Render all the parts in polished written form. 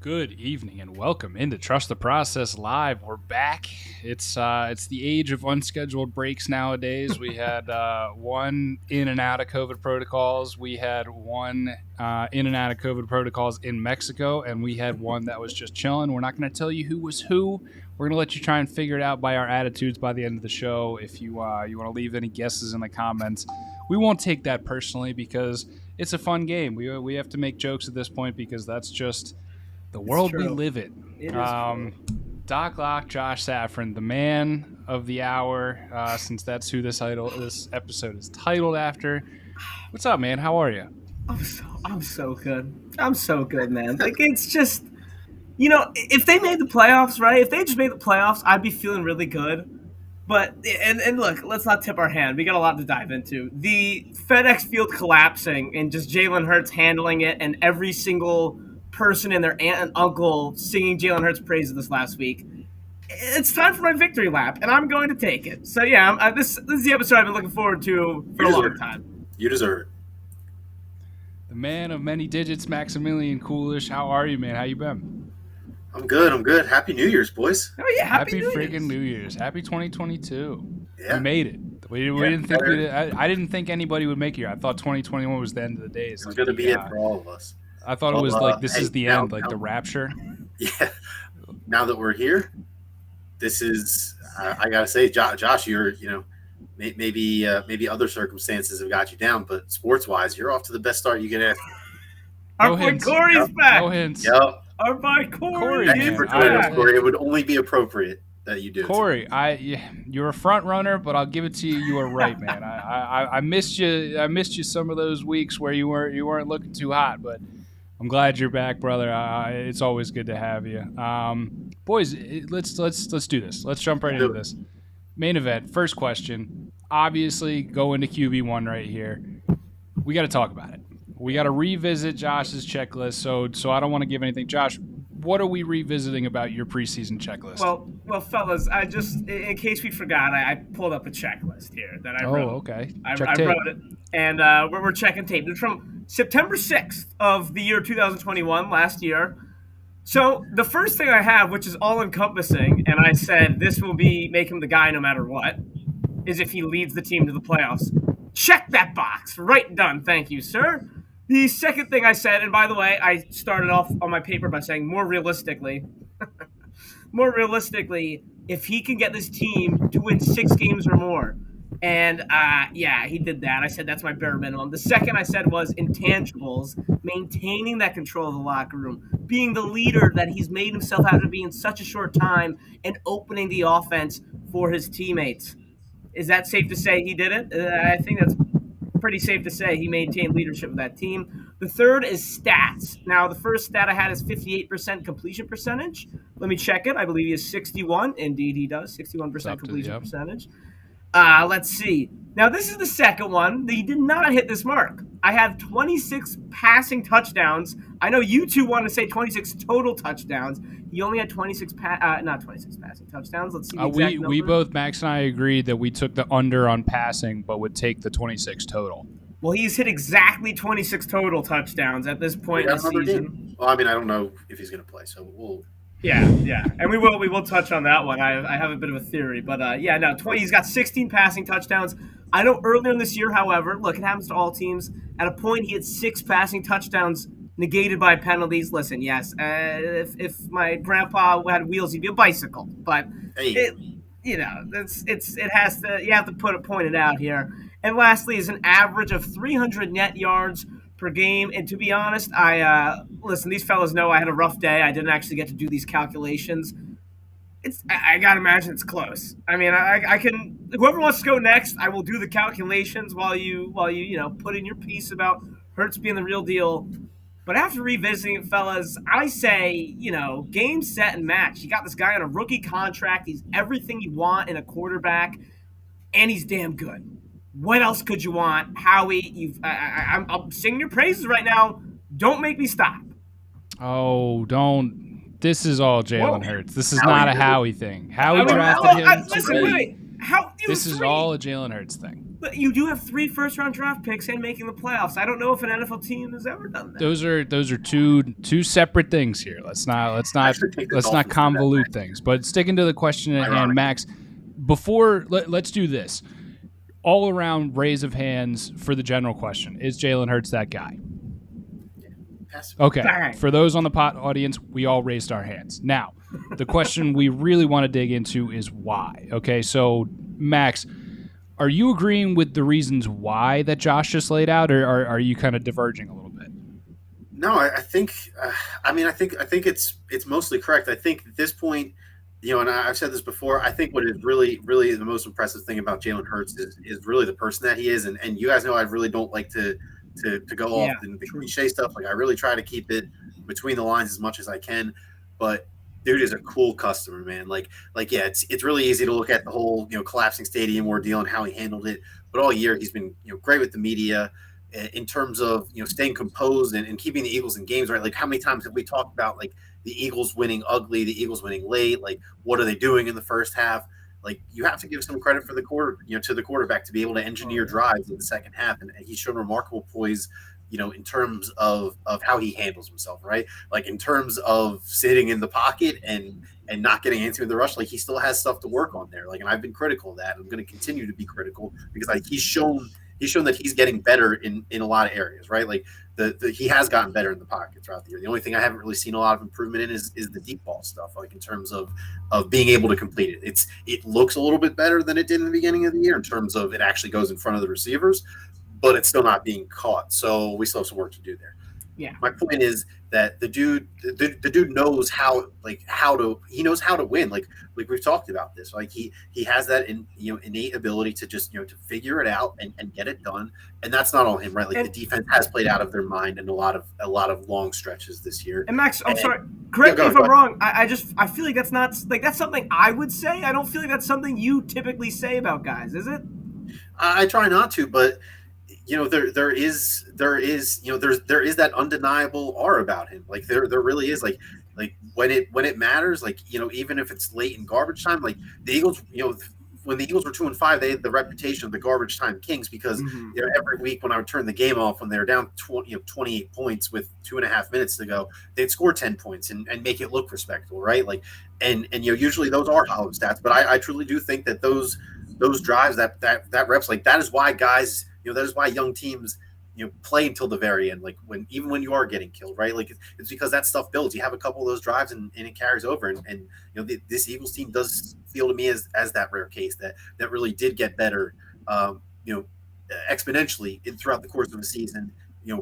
Good evening and welcome into Trust the Process Live. We're back. It's the age of unscheduled breaks nowadays. We had one in and out of COVID protocols. We had one in and out of COVID protocols in Mexico, and we had one that was just chilling. We're not going to tell you who was who. We're going to let you try and figure it out by our attitudes by the end of the show. If you want to leave any guesses in the comments, we won't take that personally because it's a fun game. We have to make jokes at this point because that's just the world we live in. It is Doc Locke, Josh Safran, the man of the hour, since that's who this episode is titled after. What's up, man? How are you? I'm so good. I'm so good, man. Like, it's just, if they made the playoffs, right? If they just made the playoffs, I'd be feeling really good. But, and look, let's not tip our hand. We got a lot to dive into. The FedEx Field collapsing and just Jalen Hurts handling it and every single person and their aunt and uncle singing Jalen Hurts praises this last week. It's time for my victory lap, and I'm going to take it. So yeah, this is the episode I've been looking forward to for a long time. You deserve it. The man of many digits, Maximilian Coolish. How are you, man? How you been? I'm good. Happy New Year's, boys. Oh yeah, happy freaking New Year's. Happy 2022. Yeah. We made it. We didn't think I didn't think anybody would make it. I thought 2021 was the end of the days. It's going to be it for all of us. I thought it was like this is the end, like the rapture. Yeah. Now that we're here, this is. I gotta say, Josh, you're maybe other circumstances have got you down, but sports wise, you're off to the best start you can ask. Our boy Corey's back. No hints. Yep. Our boy Corey. Thank you for joining us, Corey. It would only be appropriate that you do. Corey, you're a front runner, but I'll give it to you. You were right, man. I missed you. I missed you some of those weeks where you weren't looking too hot, but I'm glad you're back, brother. It's always good to have you. Boys, let's do this. Let's jump right into this. Main event, first question. Obviously, go into QB1 right here. We got to talk about it. We got to revisit Josh's checklist. So I don't want to give anything. Josh, what are we revisiting about your preseason checklist? Well, fellas, I just, in case we forgot, I pulled up a checklist here that I wrote. Oh, okay. I wrote it, and we're checking tape. It's from September 6th of the year 2021, last year. So the first thing I have, which is all-encompassing, and I said this will make him the guy no matter what, is if he leads the team to the playoffs. Check that box. Right, done. Thank you, sir. The second thing I said, and by the way, I started off on my paper by saying more realistically, if he can get this team to win 6 games or more. And, he did that. I said that's my bare minimum. The second I said was intangibles, maintaining that control of the locker room, being the leader that he's made himself out to be in such a short time, and opening the offense for his teammates. Is that safe to say he did it? I think that's pretty safe to say he maintained leadership of that team. The third is stats. Now, the first stat I had is 58% completion percentage. Let me check it. I believe he is 61. Indeed, he does. 61% completion percentage. Let's see. Now, this is the second one. He did not hit this mark. I have 26 passing touchdowns. I know you two want to say 26 total touchdowns. He only had 26 not 26 passing touchdowns. Let's see the exact number. We both, Max and I, agreed that we took the under on passing, but would take the 26 total. Well, he's hit exactly 26 total touchdowns at this point in the season. Well, I mean, I don't know if he's going to play, so we'll. Yeah, and we will touch on that one. I have a bit of a theory, but he's got 16 passing touchdowns. I know earlier in this year, however, look, it happens to all teams. At a point, he had 6 passing touchdowns negated by penalties. Listen, yes, if my grandpa had wheels, he'd be a bicycle. But you have to point it out here. And lastly, is an average of 300 net yards per game. And to be honest, listen, these fellas know I had a rough day. I didn't actually get to do these calculations. I gotta imagine it's close. I mean, I can. Whoever wants to go next, I will do the calculations while you put in your piece about Hurts being the real deal. But after revisiting it, fellas, I say, game, set, and match. You got this guy on a rookie contract. He's everything you want in a quarterback, and he's damn good. What else could you want, Howie? I'm singing your praises right now. Don't make me stop. Oh, don't. This is all Jalen Hurts. This is not a Howie thing. Howie drafted him. Listen, wait. This is all a Jalen Hurts thing. But you do have 3 first-round draft picks and making the playoffs. I don't know if an NFL team has ever done that. Those are two separate things here. Let's not convolute things. But sticking to the question at hand, Max. Before let's do this. All around raise of hands for the general question: is Jalen Hurts that guy? Okay. Bang. For those on the audience, we all raised our hands. Now, the question we really want to dig into is why. Okay, so Max, are you agreeing with the reasons why that Josh just laid out, or are you kind of diverging a little bit? No, I think. I think it's mostly correct. I think at this point, and I've said this before. I think what is really the most impressive thing about Jalen Hurts is really the person that he is, and you guys know I really don't like to go off in the cliche stuff. Like I really try to keep it between the lines as much as I can, but dude is a cool customer, man. Like yeah, it's really easy to look at the whole collapsing stadium ordeal and how he handled it, but all year he's been great with the media in terms of staying composed and keeping the Eagles in games, right? Like how many times have we talked about like the Eagles winning ugly, the Eagles winning late? Like what are they doing in the first half? Like you have to give some credit for the to the quarterback to be able to engineer drives in the second half, and he's shown remarkable poise, in terms of how he handles himself, right? Like in terms of sitting in the pocket and not getting into the rush, like he still has stuff to work on there. Like, and I've been critical of that. I'm going to continue to be critical because like he's shown that he's getting better in a lot of areas, right? Like he has gotten better in the pocket throughout the year. The only thing I haven't really seen a lot of improvement in is the deep ball stuff, like in terms of being able to complete it. It looks a little bit better than it did in the beginning of the year in terms of it actually goes in front of the receivers, but it's still not being caught. So we still have some work to do there. Yeah. My point is that the dude knows how to win. Like we've talked about this. Like he has that innate ability to just to figure it out and get it done. And that's not on him, right? Like the defense has played out of their mind in a lot of long stretches this year. And Max, I'm sorry. Correct me if I'm wrong. I feel like that's not like that's something I would say. I don't feel like that's something you typically say about guys, is it? I try not to, but there is that undeniable aura about him. Like there really is. Like when it matters, like even if it's late in garbage time, like the Eagles, when the Eagles were 2-5, they had the reputation of the garbage time kings because every week when I would turn the game off when they were down 28 points with 2.5 minutes to go, they'd score 10 points and make it look respectable, right? Like and usually those are hollow stats, but I truly do think that those drives that reps, like that is why guys. That is why young teams, play until the very end. Like even when you are getting killed, right? Like it's because that stuff builds. You have a couple of those drives and it carries over. And this Eagles team does feel to me as that rare case that really did get better, exponentially throughout the course of the season.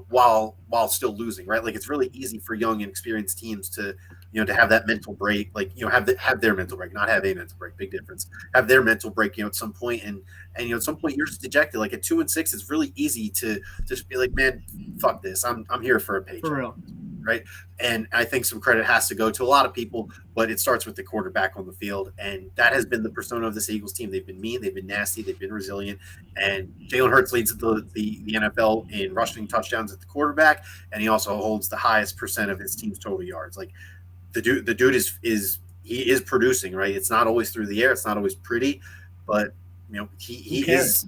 While still losing, right? Like it's really easy for young and experienced teams to have that mental break, like have their mental break, not have a mental break. Big difference. Have their mental break, at some point, and at some point you're just dejected. Like at 2-6, it's really easy to just be like, man, fuck this. I'm here for a paycheck. For real. Right. And I think some credit has to go to a lot of people, but it starts with the quarterback on the field. And that has been the persona of this Eagles team. They've been mean, they've been nasty, they've been resilient. And Jalen Hurts leads the NFL in rushing touchdowns at the quarterback. And he also holds the highest percent of his team's total yards. Like the dude is producing, right? It's not always through the air. It's not always pretty, but he is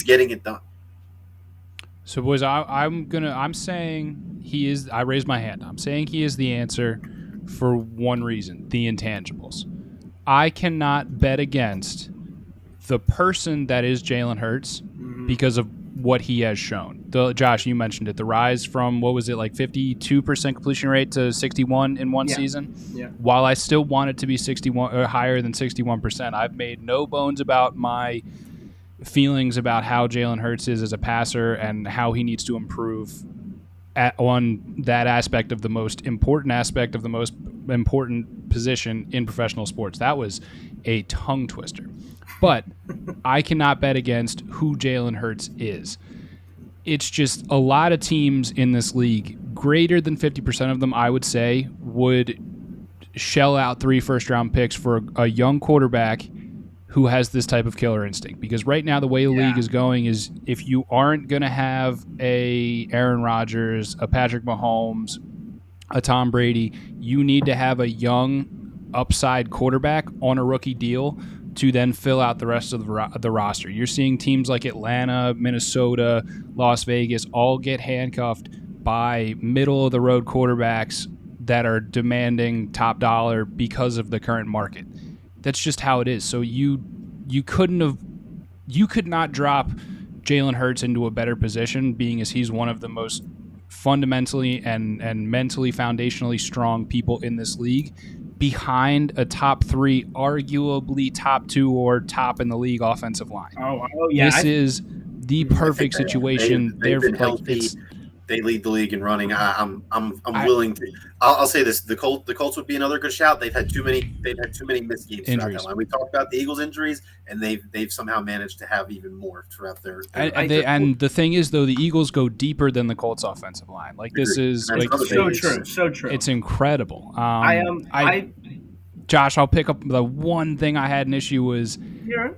getting it done. So, boys, I'm saying he is. I raised my hand. I'm saying he is the answer for one reason: the intangibles. I cannot bet against the person that is Jalen Hurts because of what he has shown. Josh, you mentioned it. The rise from, what was it, like 52% completion rate to 61 in one season? Yeah. While I still want it to be 61 or higher than 61%, I've made no bones about my feelings about how Jalen Hurts is as a passer and how he needs to improve on that aspect of the most important position in professional sports. That was a tongue twister. But I cannot bet against who Jalen Hurts is. It's just a lot of teams in this league, greater than 50% of them, I would say, would shell out 3 first-round picks for a young quarterback who has this type of killer instinct. Because right now the way the league is going is if you aren't going to have a Aaron Rodgers, a Patrick Mahomes, a Tom Brady, you need to have a young upside quarterback on a rookie deal to then fill out the rest of the roster. You're seeing teams like Atlanta, Minnesota, Las Vegas all get handcuffed by middle-of-the-road quarterbacks that are demanding top dollar because of the current market. That's just how it is. So you could not drop Jalen Hurts into a better position, being as he's one of the most fundamentally and mentally foundationally strong people in this league, behind a top 3, arguably top 2 or top in the league offensive line. Oh yeah. This is the perfect situation. They've been healthy. They lead the league in running. I'm willing to. I'll say this: the Colts would be another good shout. They've had too many missed games throughout that line. We talked about the Eagles' injuries, and they've somehow managed to have even more throughout their. And the thing is, though, the Eagles go deeper than the Colts' offensive line. Like this is like so true. It's incredible. I Josh, I'll pick up the one thing I had an issue was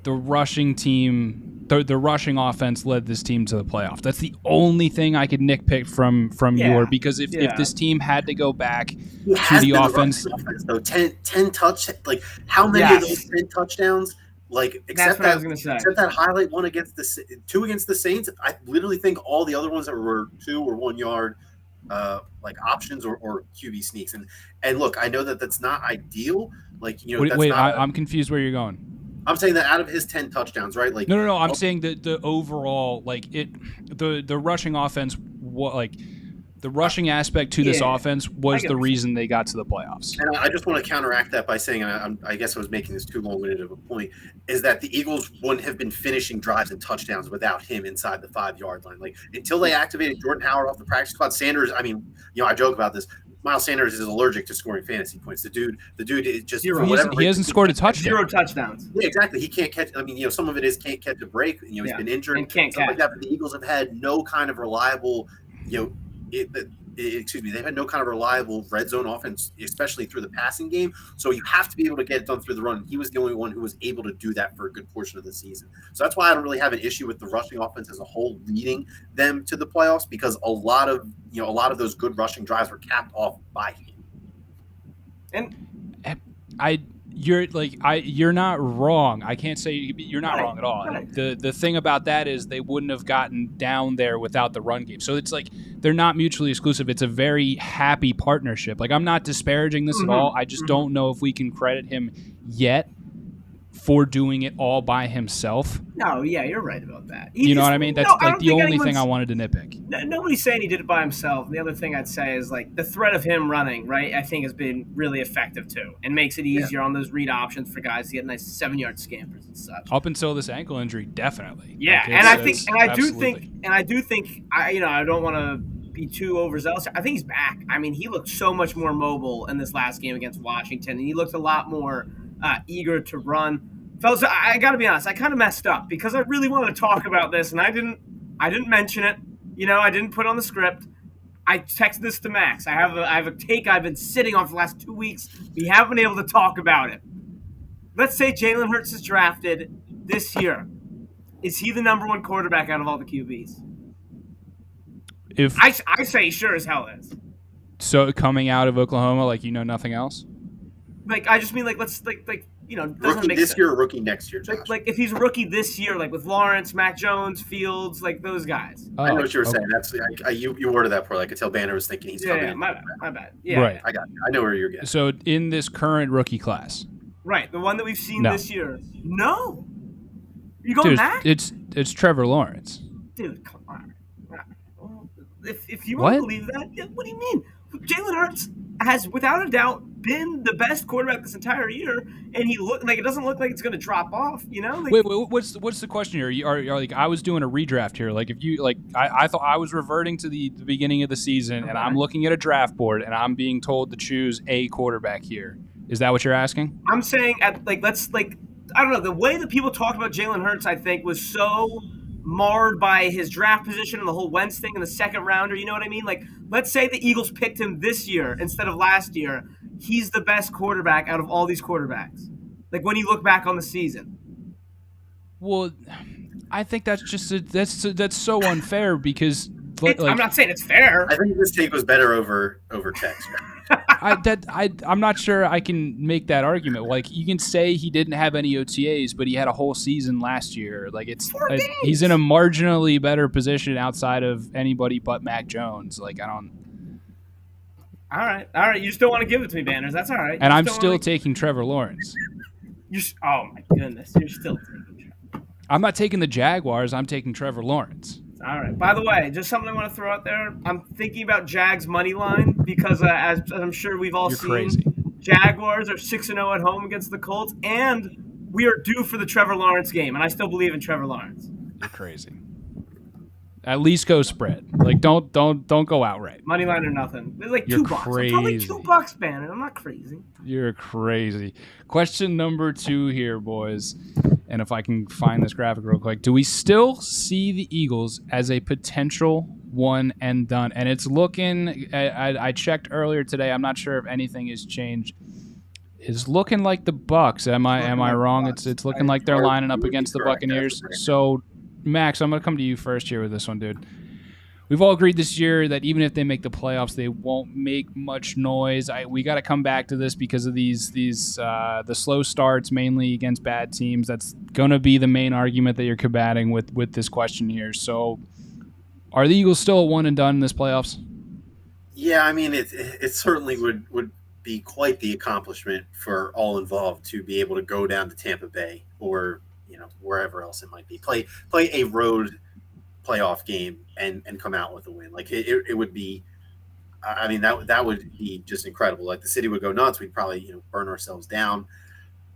the rushing team. The rushing offense led this team to the playoff. That's the only thing I could nitpick from your, because if this team had to go back to the offense, though 10 touch, like how many of those 10 touchdowns, like except that highlight one against the 2 against the Saints, I literally think all the other ones that were 2 or 1 yard like options or QB sneaks. And look, I know that that's not ideal. Like I'm confused where you're going. I'm saying that out of his 10 touchdowns, right? Like no. I'm saying that the overall, like the rushing offense, the rushing aspect to this offense was the reason they got to the playoffs. And I just want to counteract that by saying, I guess I was making this too long-winded of a point, is that the Eagles wouldn't have been finishing drives and touchdowns without him inside the 5-yard line. Like until they activated Jordan Howard off the practice squad, Sanders. I mean, I joke about this. Miles Sanders is allergic to scoring fantasy points. The dude is just he hasn't scored a touchdown. 0 touchdowns. Yeah, exactly. He can't catch. I mean, some of it is can't catch a break. He's been injured and can't catch. Like that. But the Eagles have had no kind of reliable, they've had no kind of reliable red zone offense, especially through the passing game. So you have to be able to get it done through the run. He was the only one who was able to do that for a good portion of the season. So that's why I don't really have an issue with the rushing offense as a whole leading them to the playoffs, because a lot of those good rushing drives were capped off by him. And you're not wrong. I can't say you're not wrong at all. Right. The thing about that is they wouldn't have gotten down there without the run game. So it's like they're not mutually exclusive. It's a very happy partnership. Like I'm not disparaging this at all. I just don't know if we can credit him yet for doing it all by himself. No, yeah, you're right about that. You know what I mean? That's the only thing I wanted to nitpick. Nobody's saying he did it by himself. And the other thing I'd say is like the threat of him running, right, I think has been really effective too, and makes it easier on those read options for guys to get nice 7-yard scampers and such. Up until this ankle injury, definitely. Yeah, I do think I don't want to be too overzealous. I think he's back. I mean, he looked so much more mobile in this last game against Washington, and he looked a lot more eager to run. Fellas, I got to be honest. I kind of messed up because I really wanted to talk about this, and I didn't mention it. I didn't put it on the script. I texted this to Max. I have a take I've been sitting on for the last 2 weeks. We haven't been able to talk about it. Let's say Jalen Hurts is drafted this year. Is he the number 1 quarterback out of all the QBs? If I say sure as hell is. So coming out of Oklahoma, like nothing else. Like I just mean let's doesn't rookie make this sense. year or rookie next year, Josh? Like if he's a rookie this year, like with Lawrence, Mac Jones, Fields, like those guys. I know what you were saying. That's you worded that poorly. I could tell Banner was thinking he's coming. Yeah, my bad. Yeah, right. I got you. I know where you're getting. So in this current rookie class, right, the one that we've seen this year. No, you going back? It's Trevor Lawrence. Dude, come on. If you want to believe that, what do you mean? Jalen Hurts has, without a doubt, been the best quarterback this entire year, and it doesn't look like it's going to drop off. Wait, what's the question here? Are like I was doing a redraft here. Like if you I thought I was reverting to the beginning of the season, and I'm looking at a draft board, and I'm being told to choose a quarterback here. Is that what you're asking? I'm saying I don't know, the way that people talked about Jalen Hurts, I think, was so marred by his draft position and the whole Wentz thing in the second rounder. You know what I mean? Like, let's say the Eagles picked him this year instead of last year. He's the best quarterback out of all these quarterbacks. Like, when you look back on the season. Well, I think that's just that's so unfair because I'm not saying it's fair. I think this take was better over text. I'm not sure I can make that argument. Like, you can say he didn't have any OTAs, but he had a whole season last year. Like, he's in a marginally better position outside of anybody but Mac Jones. Like, I don't. All right. You still want to give it to me, Banners? That's all right. And I'm still taking Trevor Lawrence. Oh my goodness, you're still taking Trevor. I'm not taking the Jaguars. I'm taking Trevor Lawrence. All right. By the way, just something I want to throw out there. I'm thinking about Jags money line because, as I'm sure we've all seen, crazy. Jaguars are 6-0 at home against the Colts, and we are due for the Trevor Lawrence game, and I still believe in Trevor Lawrence. You're crazy. At least go spread. Like, don't go outright. Money line or nothing. It's like You're $2. crazy. It's probably $2, Banner. I'm not crazy. You're crazy. Question number 2 here, boys. And if I can find this graphic real quick. Do we still see the Eagles as a potential one and done? And it's looking, I checked earlier today. I'm not sure if anything has changed. It's looking like the Bucks. Am I wrong? It's looking like they're lining up against the Buccaneers. So, Max, I'm going to come to you first here with this one, dude. We've all agreed this year that even if they make the playoffs, they won't make much noise. We got to come back to this because of the slow starts, mainly against bad teams. That's going to be the main argument that you're combating with this question here. So, are the Eagles still a one and done in this playoffs? Yeah, I mean, it certainly would be quite the accomplishment for all involved to be able to go down to Tampa Bay or wherever else it might be, play a road playoff game and come out with a win. Like it would be, I mean, that would be just incredible. Like the city would go nuts. We'd probably burn ourselves down.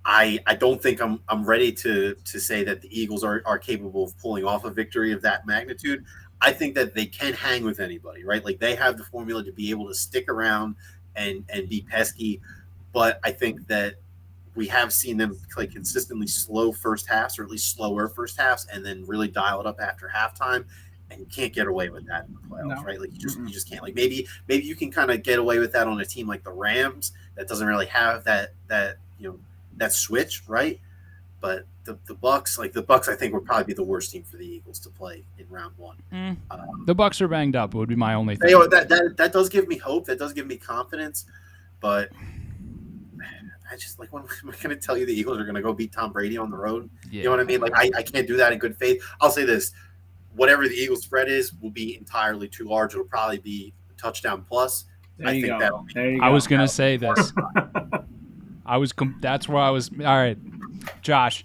I don't think I'm ready to say that the Eagles are capable of pulling off a victory of that magnitude. I think that they can hang with anybody, right? Like they have the formula to be able to stick around and be pesky. But I think that we have seen them play consistently slow first halves, or at least slower first halves, and then really dial it up after halftime. And you can't get away with that in the playoffs, right? Like you just can't. Like maybe you can kind of get away with that on a team like the Rams that doesn't really have that switch, right? But the Bucks, I think would probably be the worst team for the Eagles to play in round 1. The Bucks are banged up. Would be my only thing. That does give me hope. That does give me confidence, but. I just when am I going to tell you the Eagles are going to go beat Tom Brady on the road? Yeah. You know what I mean? Like I can't do that in good faith. I'll say this: whatever the Eagles' spread is, will be entirely too large. It'll probably be a touchdown plus. There you go. I was going to say this. That's where I was. All right, Josh,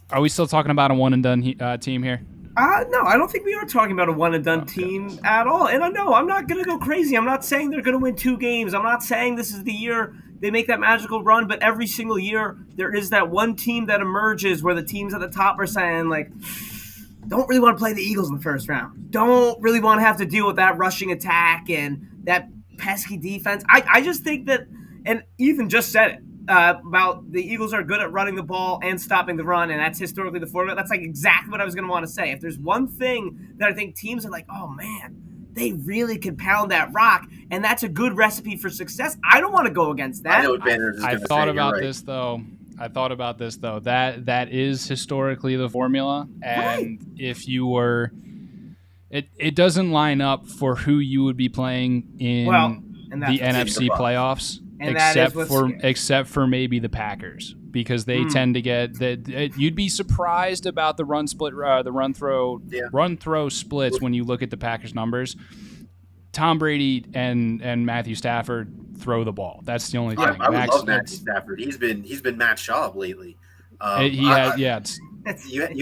are we still talking about a one and done team here? No, I don't think we are talking about a one-and-done team at all. And I know I'm not going to go crazy. I'm not saying they're going to win 2 games. I'm not saying this is the year they make that magical run. But every single year, there is that one team that emerges where the teams at the top are saying, like, don't really want to play the Eagles in the first round. Don't really want to have to deal with that rushing attack and that pesky defense. I just think that, and Ethan just said it, about the Eagles are good at running the ball and stopping the run, and that's historically the formula. That's like exactly what I was going to want to say. If there's one thing that I think teams are like, oh man, they really could pound that rock, and that's a good recipe for success. I don't want to go against that. I thought about this though. That is historically the formula, and if you were, it doesn't line up for who you would be playing in the NFC playoffs. Except for maybe the Packers, because they tend to get that. You'd be surprised about the run throw splits when you look at the Packers numbers. Tom Brady and Matthew Stafford throw the ball. That's the only thing. I would love Matthew Stafford. He's been Matt Schaub lately. You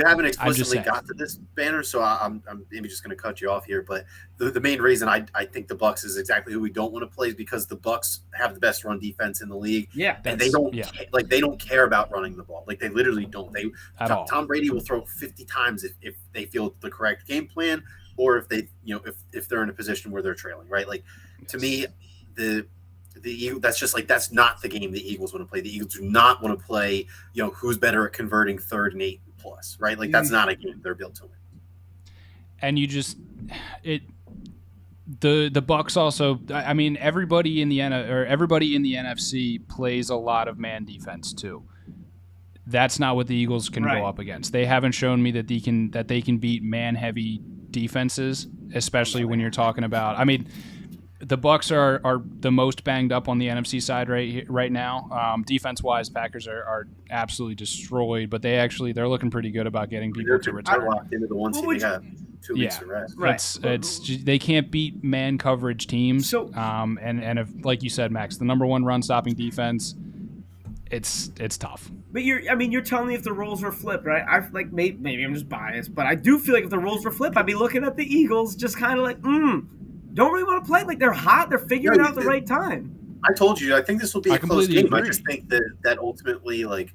haven't explicitly got to this, Banner, so I'm maybe just going to cut you off here. But the main reason I think the Bucs is exactly who we don't want to play is because the Bucs have the best run defense in the league. Yeah, and they don't care about running the ball. Like they literally don't. Tom Brady will throw 50 times if they feel the correct game plan, or if they if they're in a position where they're trailing. Right, like to me the that's just that's not the game the Eagles want to play. The Eagles do not want to play, who's better at converting 3rd and 8 plus, right? Like that's not a game they're built to win. And the Bucs also, I mean, everybody in the NFC plays a lot of man defense too. That's not what the Eagles can go up against. They haven't shown me that they can beat man heavy defenses, especially when you're talking about, I mean, The Bucs are the most banged up on the NFC side right now. Defense wise, Packers are absolutely destroyed, but they're looking pretty good about getting people to return. They're locked into the one seed. They got 2 weeks to rest. Right. They can't beat man coverage teams. So, and if, like you said, Max, the number one run stopping defense, it's tough. But you're telling me if the roles were flipped, right? I like maybe I'm just biased, but I do feel like if the roles were flipped, I'd be looking at the Eagles, just kind of like, don't really want to play. Like they're hot, they're figuring out the right time. I told you, I think this will be a close game. Agree. I just think that ultimately, like,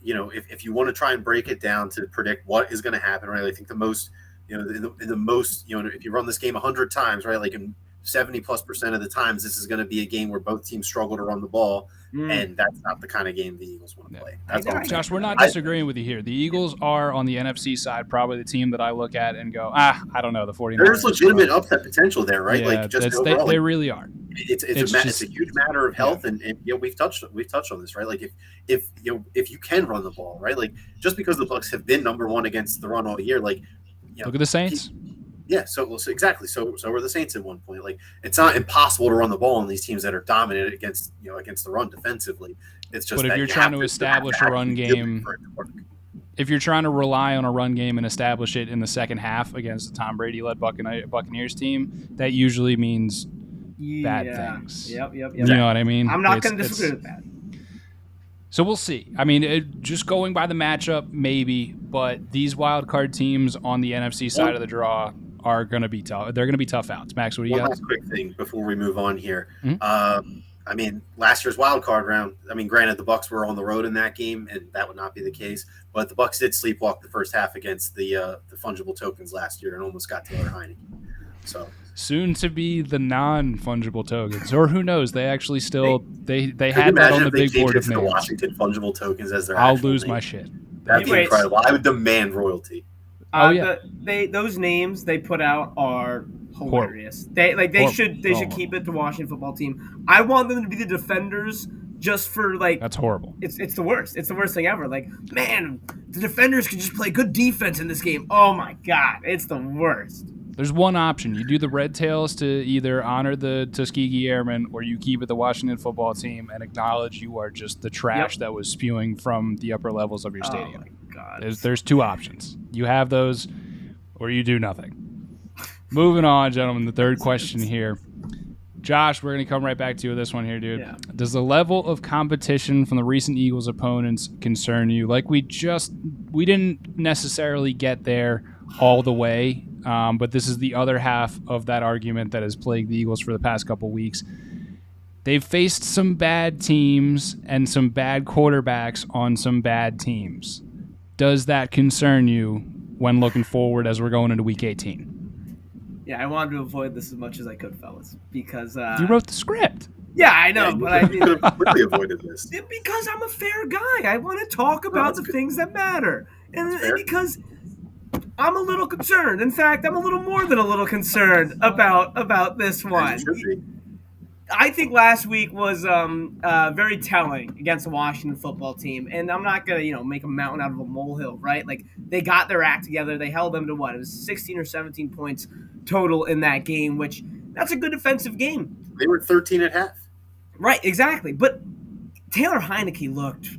if you want to try and break it down to predict what is going to happen, right? I think the most, in the most, if you run this game 100 times, right, like in 70+% of the times, this is going to be a game where both teams struggle to run the ball, and that's not the kind of game the Eagles want to play. That's all. Josh, we're not disagreeing with you here. The Eagles are on the NFC side probably the team that I look at and go, I don't know, the 49ers. There's legitimate upset potential there, right? Yeah, like just overall, they really are. It's a huge matter of health, and we've touched on this, right? Like if you can run the ball, right? Like just because the Bucs have been number one against the run all year, like look at the Saints. So exactly. So were the Saints at one point. Like it's not impossible to run the ball on these teams that are dominant against the run defensively. It's just. But if you're trying to establish a run game, if you're trying to rely on a run game and establish it in the second half against the Tom Brady-led Buccaneers team, that usually means bad things. Yep. You know what I mean? I'm not going to disagree with that. So we'll see. I mean, just going by the matchup, maybe, but these wild card teams on the NFC side of the draw are going to be tough. They're going to be tough outs. Max, what do you got? One last quick thing before we move on here. I mean, last year's wild card round. I mean, granted, the Bucs were on the road in that game, and that would not be the case. But the Bucs did sleepwalk the first half against the fungible tokens last year and almost got Taylor Heineke. So soon to be the non-fungible tokens, or who knows? They actually still they had that on the big board of names. The Washington fungible tokens as their. I'll lose my shit. That'd be incredible. I would demand royalty. Those names they put out are hilarious. They should keep it to Washington football team. I want them to be the defenders just for like. That's horrible. It's the worst. It's the worst thing ever. Like, man, the defenders can just play good defense in this game. Oh my god, it's the worst. There's one option. You do the Red Tails to either honor the Tuskegee Airmen, or you keep it the Washington football team and acknowledge you are just the trash that was spewing from the upper levels of your stadium. Oh my god. There's two options. You have those, or you do nothing. Moving on, gentlemen. The third question here. Josh, we're going to come right back to you with this one here, dude. Yeah. Does the level of competition from the recent Eagles opponents concern you? Like we didn't necessarily get there all the way, but this is the other half of that argument that has plagued the Eagles for the past couple weeks. They've faced some bad teams and some bad quarterbacks on some bad teams. Does that concern you when looking forward as we're going into Week 18? Yeah, I wanted to avoid this as much as I could, fellas, because you wrote the script. Yeah, I know, but I could have quickly avoided this. Because I'm a fair guy. I want to talk about the things that matter, and because I'm a little concerned. In fact, I'm a little more than a little concerned about this one. I think last week was very telling against the Washington football team, and I'm not gonna make a mountain out of a molehill, right? Like they got their act together. They held them to what? It was 16 or 17 points total in that game, which that's a good defensive game. They were 13 at half. Right, exactly. But Taylor Heineke looked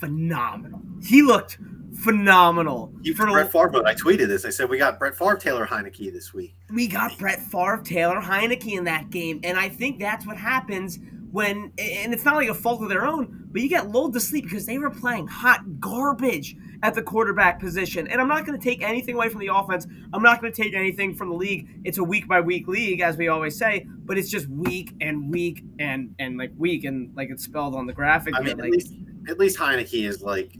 phenomenal. He looked phenomenal. Brett Favre, I tweeted this. I said we got Brett Favre, Taylor Heineke this week. We got Brett Favre, Taylor Heineke in that game, and I think that's what happens when, and it's not like a fault of their own, but you get lulled to sleep because they were playing hot garbage at the quarterback position. And I'm not going to take anything away from the offense. I'm not going to take anything from the league. It's a week-by-week league, as we always say, but it's just week and week and like week, and like it's spelled on the graphic. I mean, at least Heineke is like,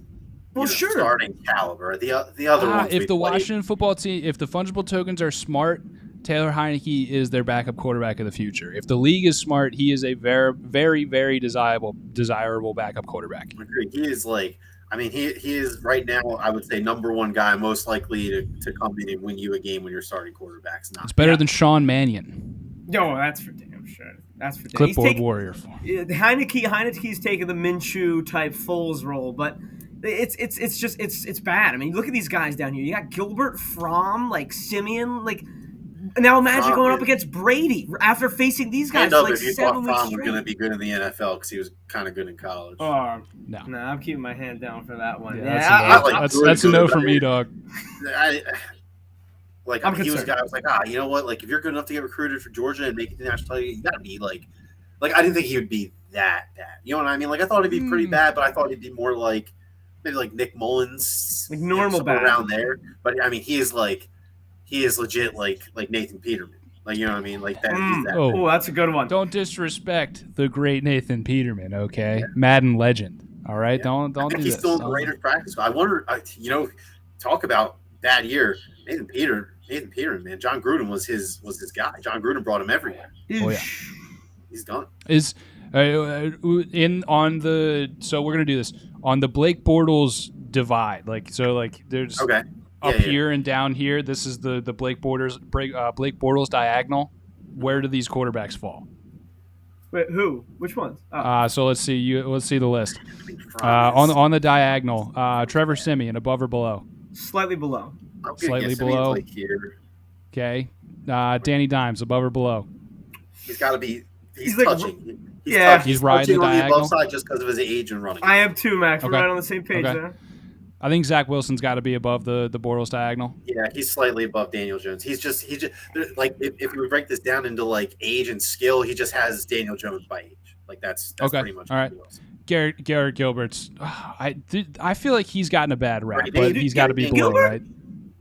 sure, starting caliber. The other ones. If the Washington football team, if the fungible tokens are smart, Taylor Heineke is their backup quarterback of the future. If the league is smart, he is a very, very, very desirable backup quarterback. He is like, I mean, he is right now, I would say, number one guy most likely to come in and win you a game when you're starting quarterbacks. It's better than Sean Mannion. No, that's for damn sure. That's for damn. Clipboard warrior form. Heinike's taking the Minshew type Foles role, but it's bad. I mean, look at these guys down here. You got Gilbert, Fromm, like Simeon, like Now imagine Fromm, going up man. against Brady after facing these guys And for like if you 7 thought weeks Fromm was going to straight. be good in the NFL because he was kind of good in college. Oh, No. I'm keeping my hand down for that one. Yeah, I that's a no from me, dog. I'm he was a concerned. guy. I was like, you know what? Like, if you're good enough to get recruited for Georgia and make it to the national team, you got to be like I didn't think he would be that bad. You know what I mean? Like, I thought he'd be pretty bad, but I thought he'd be more like maybe like Nick Mullins, Like normal somewhere bad around there. But I mean, he is legit like Nathan Peterman. Like, you know what I mean? Like that. He's that. Oh, that's a good one. Don't disrespect the great Nathan Peterman, okay? Yeah. Madden legend. All right, Yeah. don't I think do he's this. still in the Raiders practice. I wonder. Talk about bad year. Nathan Peterman, man. John Gruden was his guy. John Gruden brought him everywhere. Oh yeah, he's done. So we're gonna do this on the Blake Bortles divide. There's okay. Up here and down here. This is the Blake Bortles diagonal. Where do these quarterbacks fall? Wait, who? Which ones? So let's see. Let's see the list. On the diagonal, Trevor Siemian, above or below? Slightly below. Slightly below. Okay. Danny Dimes, above or below? He's got to be. He's like, touching. He's riding the diagonal. On the above side just because of his age and running. I am too, Max. We're right on the same page there. I think Zach Wilson's got to be above the Bortles diagonal. Yeah, he's slightly above Daniel Jones. He's just like if we break this down into like age and skill, he just has Daniel Jones by age. Like that's pretty much all right. Garrett Gilbert's. I feel like he's gotten a bad rap, but he's got to be below, right?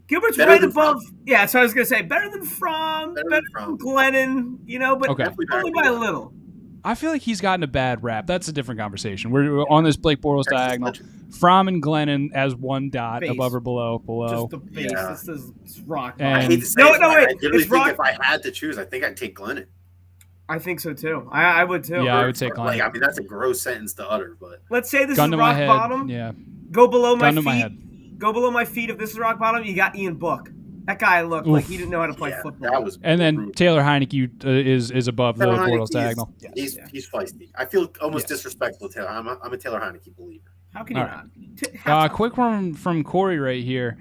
Gilbert's better right above. Yeah, so I was gonna say better than Fromm, better than Glennon, but only by a little. I feel like he's gotten a bad rap. That's a different conversation. We're on this Blake Bortles diagonal. Fromm and Glennon as one dot, base. Above or below. Just the base. Yeah. This is rock. I hate to say wait. I really think if I had to choose, I think I'd take Glennon. I think so too. I would too. Yeah, I would take Glennon. I mean, that's a gross sentence to utter, but let's say this is rock bottom. Yeah. Go below my feet. My head. Go below my feet. If this is rock bottom, you got Ian Book. That guy looked like he didn't know how to play football. And then Taylor Heineke is above the Bortles diagonal. He's feisty. I feel almost disrespectful to Taylor. I'm a Taylor Heineke believer. How can you not? Quick one from Corey right here.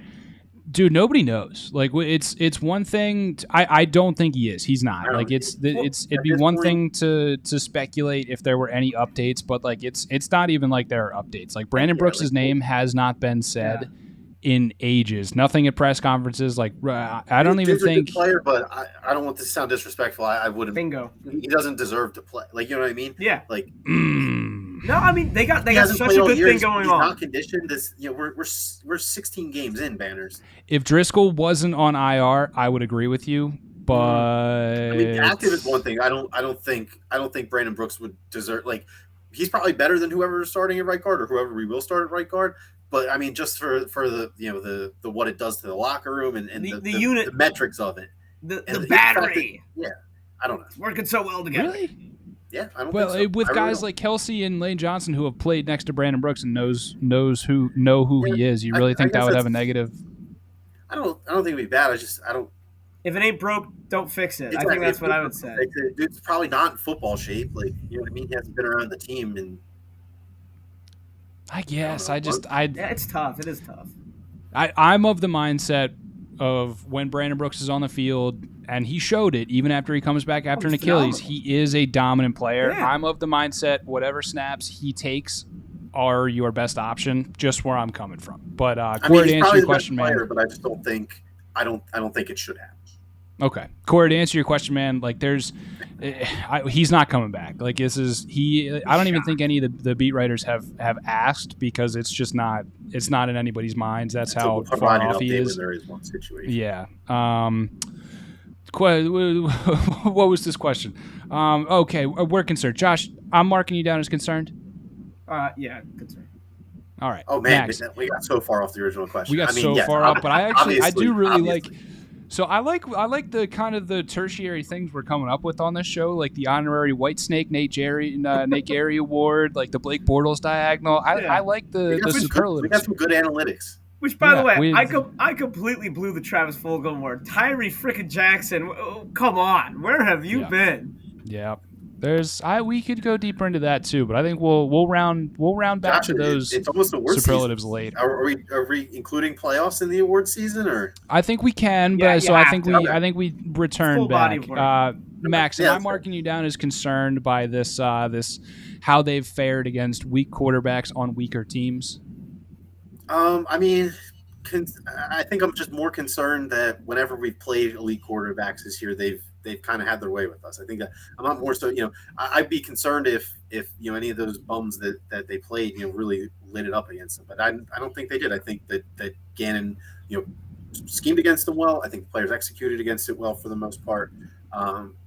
Dude, nobody knows. Like it's one thing. I don't think he is. He's not. Like it'd be one thing to speculate if there were any updates, but like it's not even like there are updates. Like Brandon Brooks' name has not been said in ages. Nothing at press conferences. Like I don't even think. He's a good player, but I don't want this to sound disrespectful. I wouldn't. Bingo. He doesn't deserve to play. Like, you know what I mean? Yeah. Like. No, I mean they got such a good thing going on. Not conditioned. We're 16 games in, Banners. If Driscoll wasn't on IR, I would agree with you. But I mean, active is one thing. I don't think Brandon Brooks would deserve. Like, he's probably better than whoever is starting at right guard or whoever we will start at right guard. But I mean, just for the the what it does to the locker room and the unit, the metrics of it, the battery. I don't know. It's working so well together. Really? Yeah, I don't think so. With guys like Kelsey and Lane Johnson who have played next to Brandon Brooks and know who he is, you really think that would have a negative? I don't think it'd be bad. I don't. If it ain't broke, don't fix it. I think that's what I would say. Dude's probably not in football shape. Like, you know what I mean? He hasn't been around the team, and I guess it's tough. It is tough. I'm of the mindset of when Brandon Brooks is on the field, and he showed it even after he comes back after an Achilles, he is a dominant player. Yeah. I'm of the mindset whatever snaps he takes are your best option, just where I'm coming from. But Corey, to answer your question, man. But I just don't think it should happen. Okay, Corey, to answer your question, man, like he's not coming back. Like I don't even think any of the beat writers have asked, because it's just not in anybody's minds. That's how far off he is. There is one situation. Yeah. What was this question? Okay, we're concerned. Josh, I'm marking you down as concerned. Yeah, concerned. All right. Oh man, we got so far off the original question. We got far off, but I do really like. So I like the kind of the tertiary things we're coming up with on this show, like the honorary White Snake Nate Gary Award, like the Blake Bortles diagonal. I like the superlatives. We got some good analytics. Which, by the way, I completely blew the Travis Fulgham award. Tyree frickin' Jackson, come on, where have you been? Yeah. We could go deeper into that too, but I think we'll round back Josh, to those it's almost the worst superlatives season. later. Are we including playoffs in the award season, or? I think we can, Yeah, but so I think to. I think we return Full body back. of work. Max, Yeah, am I marking you down as concerned by this how they've fared against weak quarterbacks on weaker teams? I mean, I think I'm just more concerned that whenever we've played elite quarterbacks this year, they've kind of had their way with us. I think I'm not more so. I'd be concerned if any of those bums that they played really lit it up against them. But I don't think they did. I think that Gannon schemed against them well. I think the players executed against it well for the most part.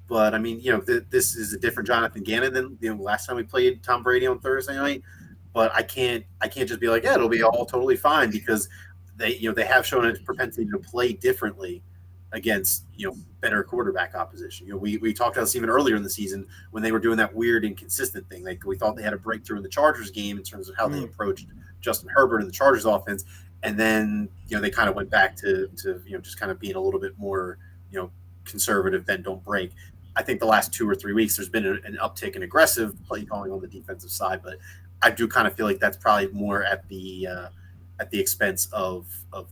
But I mean, this is a different Jonathan Gannon than last time we played Tom Brady on Thursday night. But I can't just be like, yeah, it'll be all totally fine, because they have shown a propensity to play differently against better quarterback opposition. We talked about this even earlier in the season when they were doing that weird inconsistent thing. Like, we thought they had a breakthrough in the Chargers game in terms of how they approached Justin Herbert and the Chargers offense, and then they kind of went back to just kind of being a little bit more conservative, bend don't break. I think the last 2 or 3 weeks there's been an uptick in aggressive play calling on the defensive side, but I do kind of feel like that's probably more at the expense of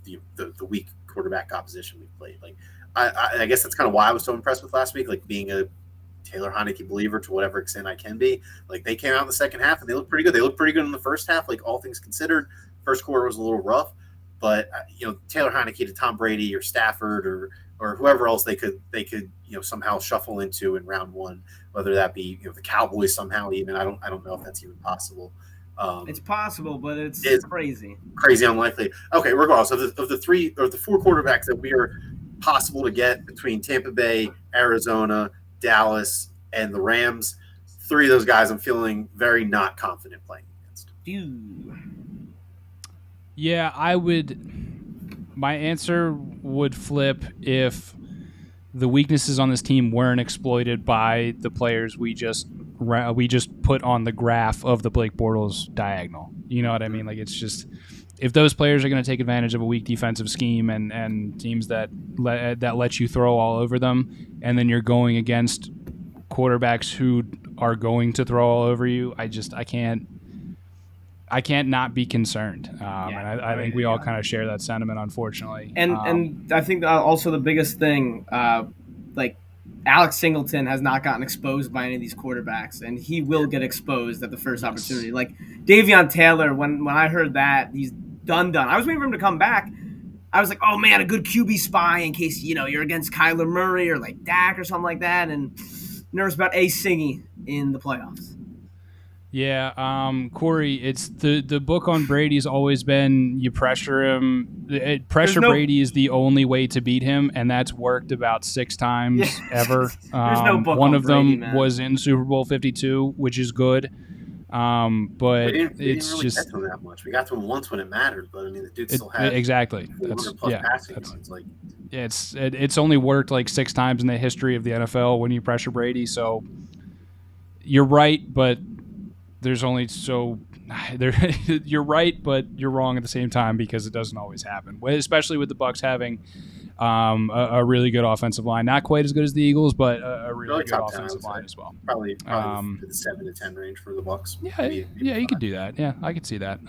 the weak quarterback opposition we played. Like, I guess that's kind of why I was so impressed with last week, like being a Taylor Heineke believer to whatever extent I can be. Like, they came out in the second half and they looked pretty good. They looked pretty good in the first half, like all things considered. First quarter was a little rough, but Taylor Heineke to Tom Brady or Stafford or whoever else they could somehow shuffle into in round one, whether that be the Cowboys somehow even. I don't know if that's even possible. It's possible, but it's crazy unlikely. Okay, regardless of the 3 or the 4 quarterbacks that we are possible to get between Tampa Bay, Arizona, Dallas, and the Rams, 3 of those guys I'm feeling very not confident playing against. Yeah, I would. My answer would flip if the weaknesses on this team weren't exploited by the players we just put on the graph of the Blake Bortles diagonal. You know what I mean? Like, it's just, if those players are going to take advantage of a weak defensive scheme and teams that let you throw all over them, and then you're going against quarterbacks who are going to throw all over you, I can't not be concerned. And I think we all kind of share that sentiment, unfortunately. And I think also the biggest thing, like, Alex Singleton has not gotten exposed by any of these quarterbacks, and he will get exposed at the first opportunity. Like, Davion Taylor, when I heard that, he's done. I was waiting for him to come back. I was like, oh, man, a good QB spy in case, you're against Kyler Murray or, like, Dak or something like that, and nervous about Ace Singy in the playoffs. Yeah, Corey, it's the book on Brady's always been you pressure him. Brady is the only way to beat him, and that's worked about 6 times ever. There's no book one on of them Brady, was in Super Bowl 52, which is good. But we didn't it's really just get to him that much. We got to him once when it mattered, but I mean, the dude still had exactly. It's only worked like 6 times in the history of the NFL when you pressure Brady. So you're right, but there's only you're right, but you're wrong at the same time, because it doesn't always happen, especially with the Bucs having a really good offensive line. Not quite as good as the Eagles, but a really good offensive line as well. Probably the 7 to 10 range for the Bucs. Yeah, you could do that. Yeah, I could see that.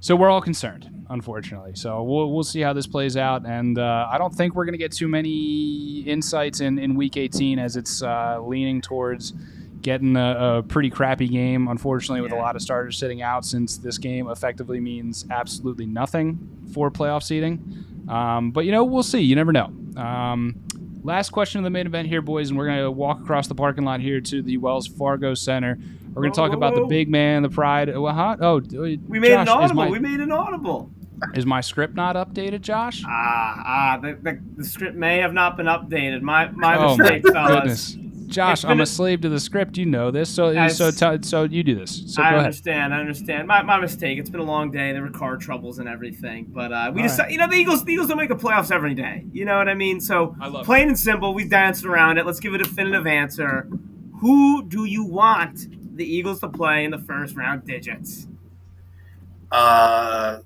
So we're all concerned, unfortunately. So we'll see how this plays out, and I don't think we're going to get too many insights in Week 18, as it's leaning towards getting a pretty crappy game, unfortunately, with a lot of starters sitting out, since this game effectively means absolutely nothing for playoff seeding. But, we'll see. You never know. Last question of the main event here, boys, and we're going to walk across the parking lot here to the Wells Fargo Center. We're going to talk about the big man, the pride. We made an audible. Is my script not updated, Josh? The script may have not been updated. My mistake, my fellas. Goodness. Josh, I'm a slave to the script. You know this, so you do this. So I go understand. My mistake. It's been a long day. There were car troubles and everything, but we decided. The Eagles don't make the playoffs every day. You know what I mean? So plain and simple, we danced around it. Let's give a definitive answer. Who do you want the Eagles to play in the first round digits? I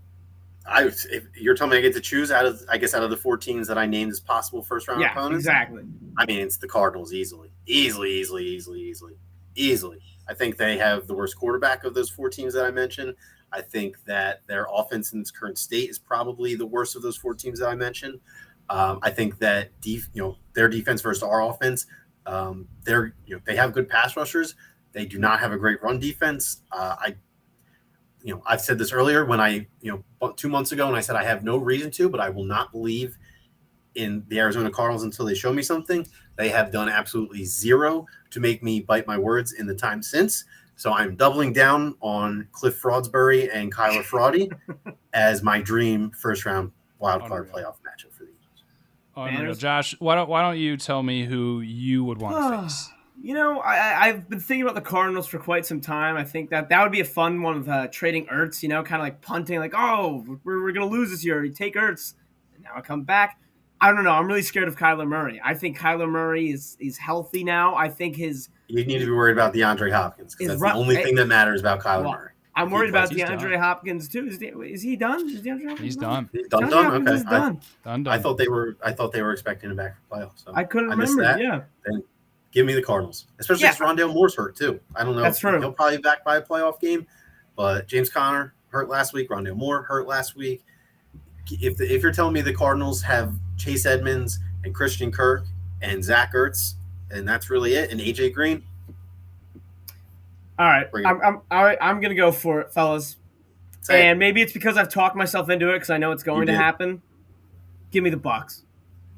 If you're telling me I get to choose out of the 4 teams that I named as possible first round Yeah, opponents, exactly. I mean, it's the Cardinals easily. I think they have the worst quarterback of those 4 teams that I mentioned. I think that their offense in its current state is probably the worst of those 4 teams that I mentioned. I think that their defense versus our offense, they have good pass rushers. They do not have a great run defense. I've said this earlier when 2 months ago, and I said I have no reason to, but I will not believe in the Arizona Cardinals until they show me something. They have done absolutely zero to make me bite my words in the time since. So I'm doubling down on Cliff Fraudsbury and Kyler Fraudy as my dream first-round wildcard playoff matchup for the Eagles. Unreal. Josh, why don't you tell me who you would want to face? I've been thinking about the Cardinals for quite some time. I think that would be a fun one with trading Ertz, kind of like punting, like, oh, we're going to lose this year. You take Ertz, and now I come back. I don't know. I'm really scared of Kyler Murray. I think Kyler Murray is healthy now. I think you need to be worried about DeAndre Hopkins because that's the only thing that matters about Kyler Murray. I'm worried about DeAndre Hopkins too. Is he done? Is DeAndre Hopkins He's done? He's done. Okay. He's done. Done. I thought they were expecting him back for playoffs. So I couldn't remember. That. Yeah. Then give me the Cardinals, especially if Rondale Moore's hurt too. I don't know. That's true. He'll probably be back by a playoff game, but James Conner hurt last week. Rondale Moore hurt last week. If you're telling me the Cardinals have Chase Edmonds and Christian Kirk and Zach Ertz, and that's really it, and AJ Green. All right, I'm gonna go for it, fellas. And maybe it's because I've talked myself into it because I know it's going to happen. Give me the Bucs.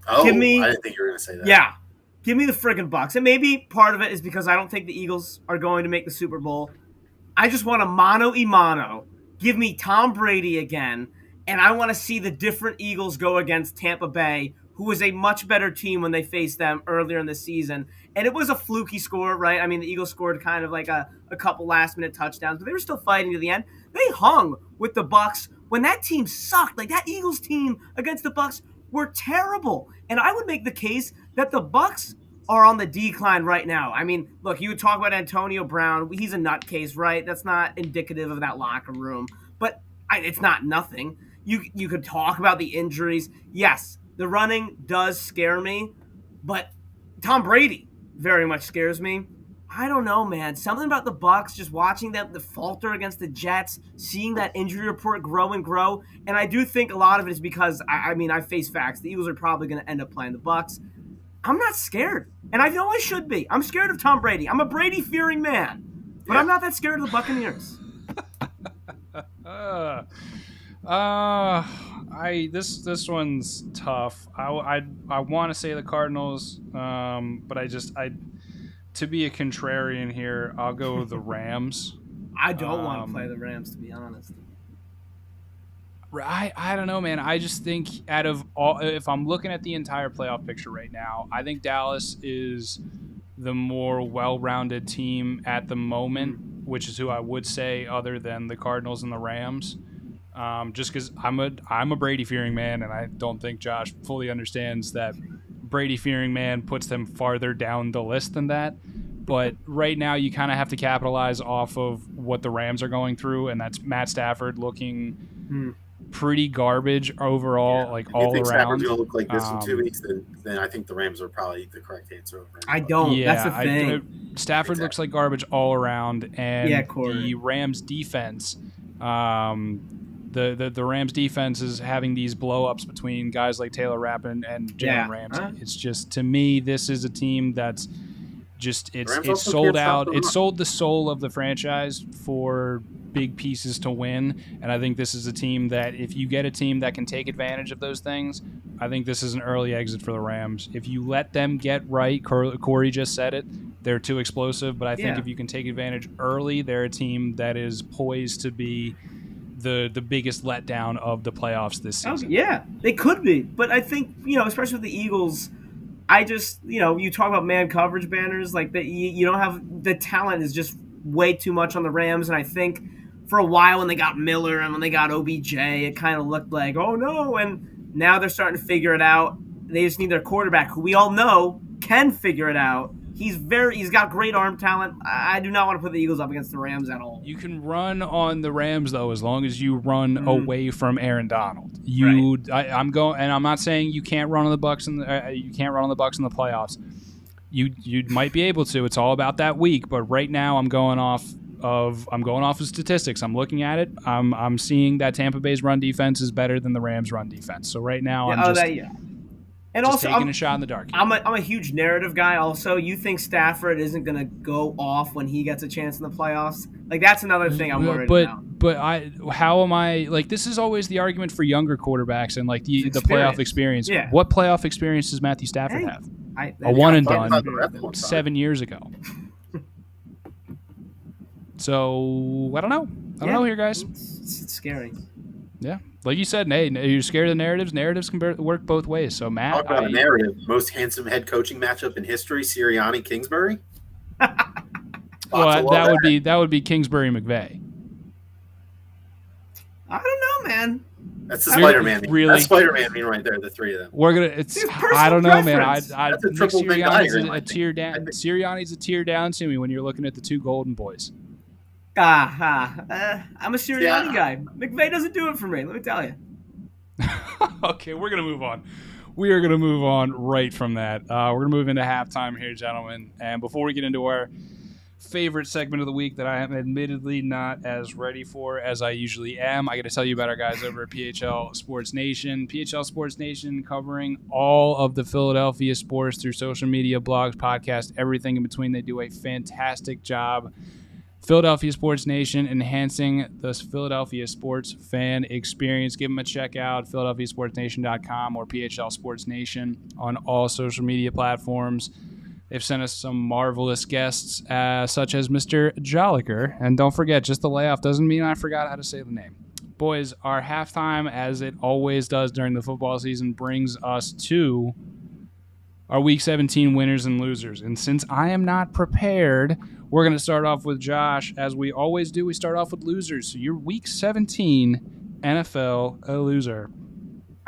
Oh, I didn't think you were gonna say that. Yeah, give me the friggin' Bucs. And maybe part of it is because I don't think the Eagles are going to make the Super Bowl. I just want a mano-a-mano. Give me Tom Brady again. And I want to see the different Eagles go against Tampa Bay, who was a much better team when they faced them earlier in the season. And it was a fluky score, right? I mean, the Eagles scored kind of like a couple last-minute touchdowns, but they were still fighting to the end. They hung with the Bucs when that team sucked. Like, that Eagles team against the Bucs were terrible. And I would make the case that the Bucs are on the decline right now. I mean, look, you would talk about Antonio Brown. He's a nutcase, right? That's not indicative of that locker room. But it's not nothing. You could talk about the injuries. Yes, the running does scare me, but Tom Brady very much scares me. I don't know, man. Something about the Bucs, just watching them falter against the Jets, seeing that injury report grow and grow. And I do think a lot of it is because, I face facts. The Eagles are probably going to end up playing the Bucs. I'm not scared, and I know I should be. I'm scared of Tom Brady. I'm a Brady-fearing man, but I'm not that scared of the Buccaneers. This one's tough. I want to say the Cardinals, but to be a contrarian here, I'll go the Rams. I don't want to play the Rams, to be honest. I don't know, man. I just think out of all, if I'm looking at the entire playoff picture right now, I think Dallas is the more well-rounded team at the moment, which is who I would say other than the Cardinals and the Rams. Just because I'm a Brady-fearing man, and I don't think Josh fully understands that Brady-fearing man puts them farther down the list than that. But right now, you kind of have to capitalize off of what the Rams are going through, and that's Matt Stafford looking pretty garbage overall, like all around. If you think Stafford's going to look like this in 2 weeks, then I think the Rams are probably the correct answer. I don't. Yeah, that's the thing. Stafford looks like garbage all around, and the Rams defense. The Rams defense is having these blow-ups between guys like Taylor Rapp and Jalen Ramsey. It's just, to me, this is a team that's just it's sold out. It sold the soul of the franchise for big pieces to win, and I think this is a team that if you get a team that can take advantage of those things, I think this is an early exit for the Rams. If you let them get right, Corey just said it, they're too explosive, but I think if you can take advantage early, they're a team that is poised to be the biggest letdown of the playoffs this season. Yeah, they could be. But I think, especially with the Eagles, I just, you talk about man coverage banners, like that you don't have, the talent is just way too much on the Rams. And I think for a while when they got Miller and when they got OBJ, it kind of looked like, oh no. And now they're starting to figure it out. They just need their quarterback, who we all know can figure it out. He's got great arm talent. I do not want to put the Eagles up against the Rams at all. You can run on the Rams though, as long as you run away from Aaron Donald. I'm not saying you can't run on the Bucs you can't run on the Bucs in the playoffs. You might be able to. It's all about that week. But right now, I'm going off of statistics. I'm looking at it. I'm seeing that Tampa Bay's run defense is better than the Rams' run defense. So right now, I'm taking a shot in the dark. I'm a huge narrative guy. Also, you think Stafford isn't going to go off when he gets a chance in the playoffs? Like that's another thing I'm worried about. But how am I like? This is always the argument for younger quarterbacks and like the playoff experience. Yeah. What playoff experience does Matthew Stafford have? A one and done 7 years ago. So I don't know. I don't know here, guys. It's scary. Yeah, like you said, Nate, you're scared of the narratives. Narratives can work both ways. So Matt, talk about a narrative. Most handsome head coaching matchup in history: Siriani, Kingsbury. Well, that would be Kingsbury McVay. I don't know, man. That's the Spider-Man meme. Really? That's Spider-Man meme right there. The three of them. We're gonna. I don't know, man. That's a triple Sirianni's a tier down. Sirianni's a tier down to me when you're looking at the two Golden Boys. I'm a Siriani guy. McVay doesn't do it for me. Let me tell you. Okay, we're gonna move on. We are gonna move on right from that. We're gonna move into halftime here, gentlemen. And before we get into our favorite segment of the week that I am admittedly not as ready for as I usually am, I got to tell you about our guys over at PHL Sports Nation. PHL Sports Nation covering all of the Philadelphia sports through social media, blogs, podcasts, everything in between. They do a fantastic job. Philadelphia Sports Nation, enhancing the Philadelphia sports fan experience. Give them a check out, PhiladelphiaSportsNation.com or PHL Sports Nation on all social media platforms. They've sent us some marvelous guests, such as Mr. Jolliker. And don't forget, just the layoff doesn't mean I forgot how to say the name. Boys, our halftime, as it always does during the football season, brings us to our Week 17 winners and losers. And since I am not prepared, we're going to start off with Josh. As we always do, we start off with losers. So your Week 17 NFL loser.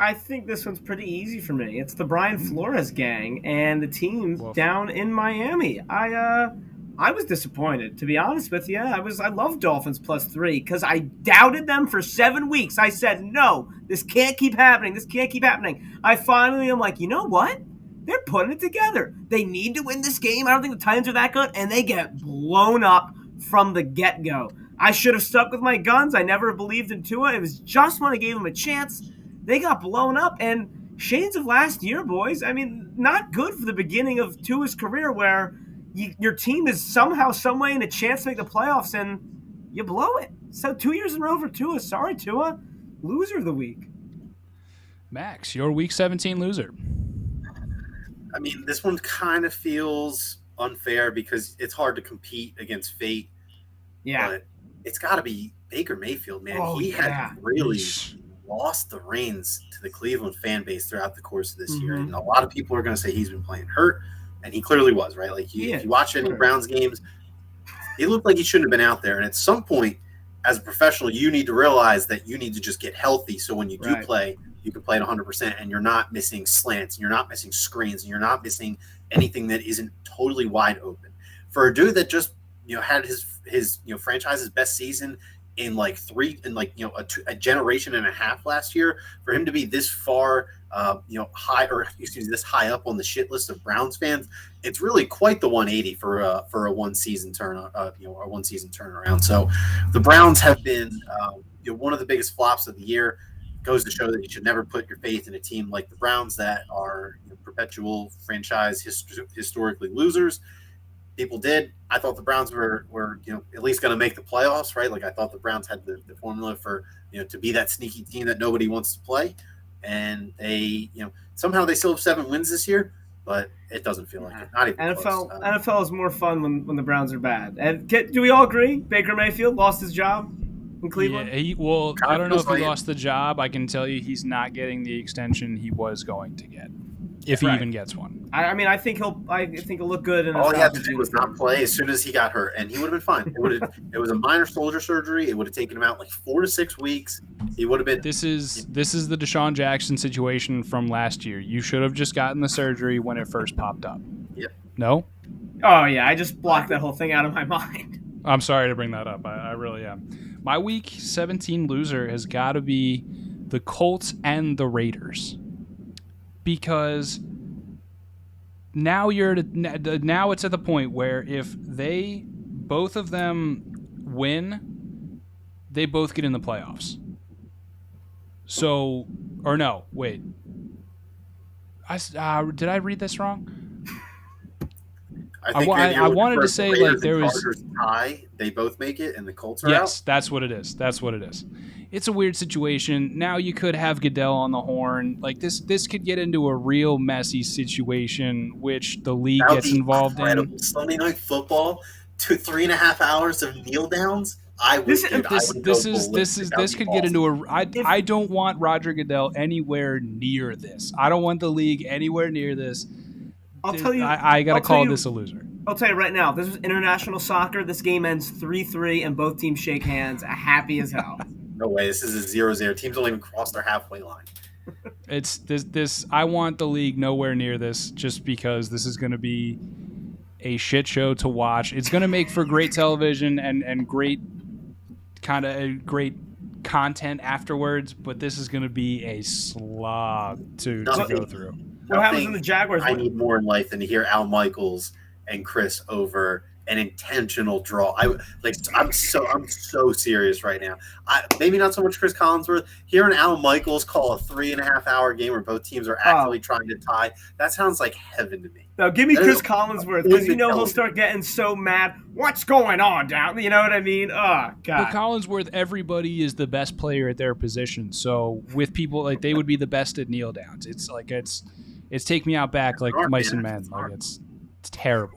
I think this one's pretty easy for me. It's the Brian Flores gang and the team down in Miami. I was disappointed, to be honest with you. I love Dolphins +3 because I doubted them for 7 weeks. I said, no, this can't keep happening. This can't keep happening. I finally am like, you know what? They're putting it together. They need to win this game. I don't think the Titans are that good, and they get blown up from the get-go. I should have stuck with my guns. I never believed in Tua. It was just when I gave him a chance. They got blown up, and shades of last year, boys. I mean, not good for the beginning of Tua's career where your team is somehow, someway in a chance to make the playoffs, and you blow it. So 2 years in a row for Tua. Sorry, Tua. Loser of the week. Max, your Week 17 loser. I mean, this one kind of feels unfair because it's hard to compete against fate. Yeah. But it's got to be Baker Mayfield, man. He had really lost the reins to the Cleveland fan base throughout the course of this year. And a lot of people are going to say he's been playing hurt, and he clearly was, right? Like, if you watch any Browns games, he looked like he shouldn't have been out there. And at some point, as a professional, you need to realize that you need to just get healthy so when you do play, you can play at 100% and you're not missing slants and you're not missing screens and you're not missing anything that isn't totally wide open. For a dude that just, had his franchise's best season in a generation and a half last year, for him to be this far this high up on the shit list of Browns fans, it's really quite the 180 for a one season turnaround. So the Browns have been one of the biggest flops of the year. Goes to show that you should never put your faith in a team like the Browns that are perpetual franchise historically losers. People did. I thought the Browns were at least going to make the playoffs, right? Like I thought the Browns had the formula for to be that sneaky team that nobody wants to play, and they somehow they still have 7 wins this year, but it doesn't feel like it. Not even close. NFL is more fun when the Browns are bad. And do we all agree? Baker Mayfield lost his job in Cleveland? Yeah, I don't know if he lost the job. I can tell you he's not getting the extension he was going to get, if he even gets one. I think he'll look good. All he had to do was not play as soon as he got hurt, and he would have been fine. It was a minor shoulder surgery. It would have taken him out like 4 to 6 weeks. He would have been. This is the Deshaun Jackson situation from last year. You should have just gotten the surgery when it first popped up. Yep. No. Oh yeah, I just blocked that whole thing out of my mind. I'm sorry to bring that up. I really am. My Week 17 loser has got to be the Colts and the Raiders, because now now it's at the point where if both of them win, they both get in the playoffs. So, or no, wait. Did I read this wrong? I wanted to say like there was tie. They both make it, and the Colts are out. Yes, that's what it is. That's what it is. It's a weird situation. Now you could have Goodell on the horn. Like this could get into a real messy situation, which the league gets involved in. Sunday Night Football, 3.5 hours of kneel downs. This could get into a. I don't want Roger Goodell anywhere near this. I don't want the league anywhere near this. I'll tell you. I got to call this a loser. I'll tell you right now. If this was international soccer, this game ends 3-3, and both teams shake hands, happy as hell. No way. This is a 0-0. Teams don't even cross their halfway line. It's this. I want the league nowhere near this, just because this is going to be a shit show to watch. It's going to make for great television and great great content afterwards, but this is going to be a slog to go through. What happens in the Jaguars? I need more in life than to hear Al Michaels and Chris over an intentional draw. I'm so serious right now. Maybe not so much Chris Collinsworth. Hearing Al Michaels call a 3.5 hour game where both teams are actively trying to tie, that sounds like heaven to me. Now give me Chris Collinsworth, because he'll start getting so mad. What's going on down? You know what I mean? Oh God. But Collinsworth, everybody is the best player at their position. So with people like they would be the best at kneel downs. It's take me out back like mice and men. Like it's terrible.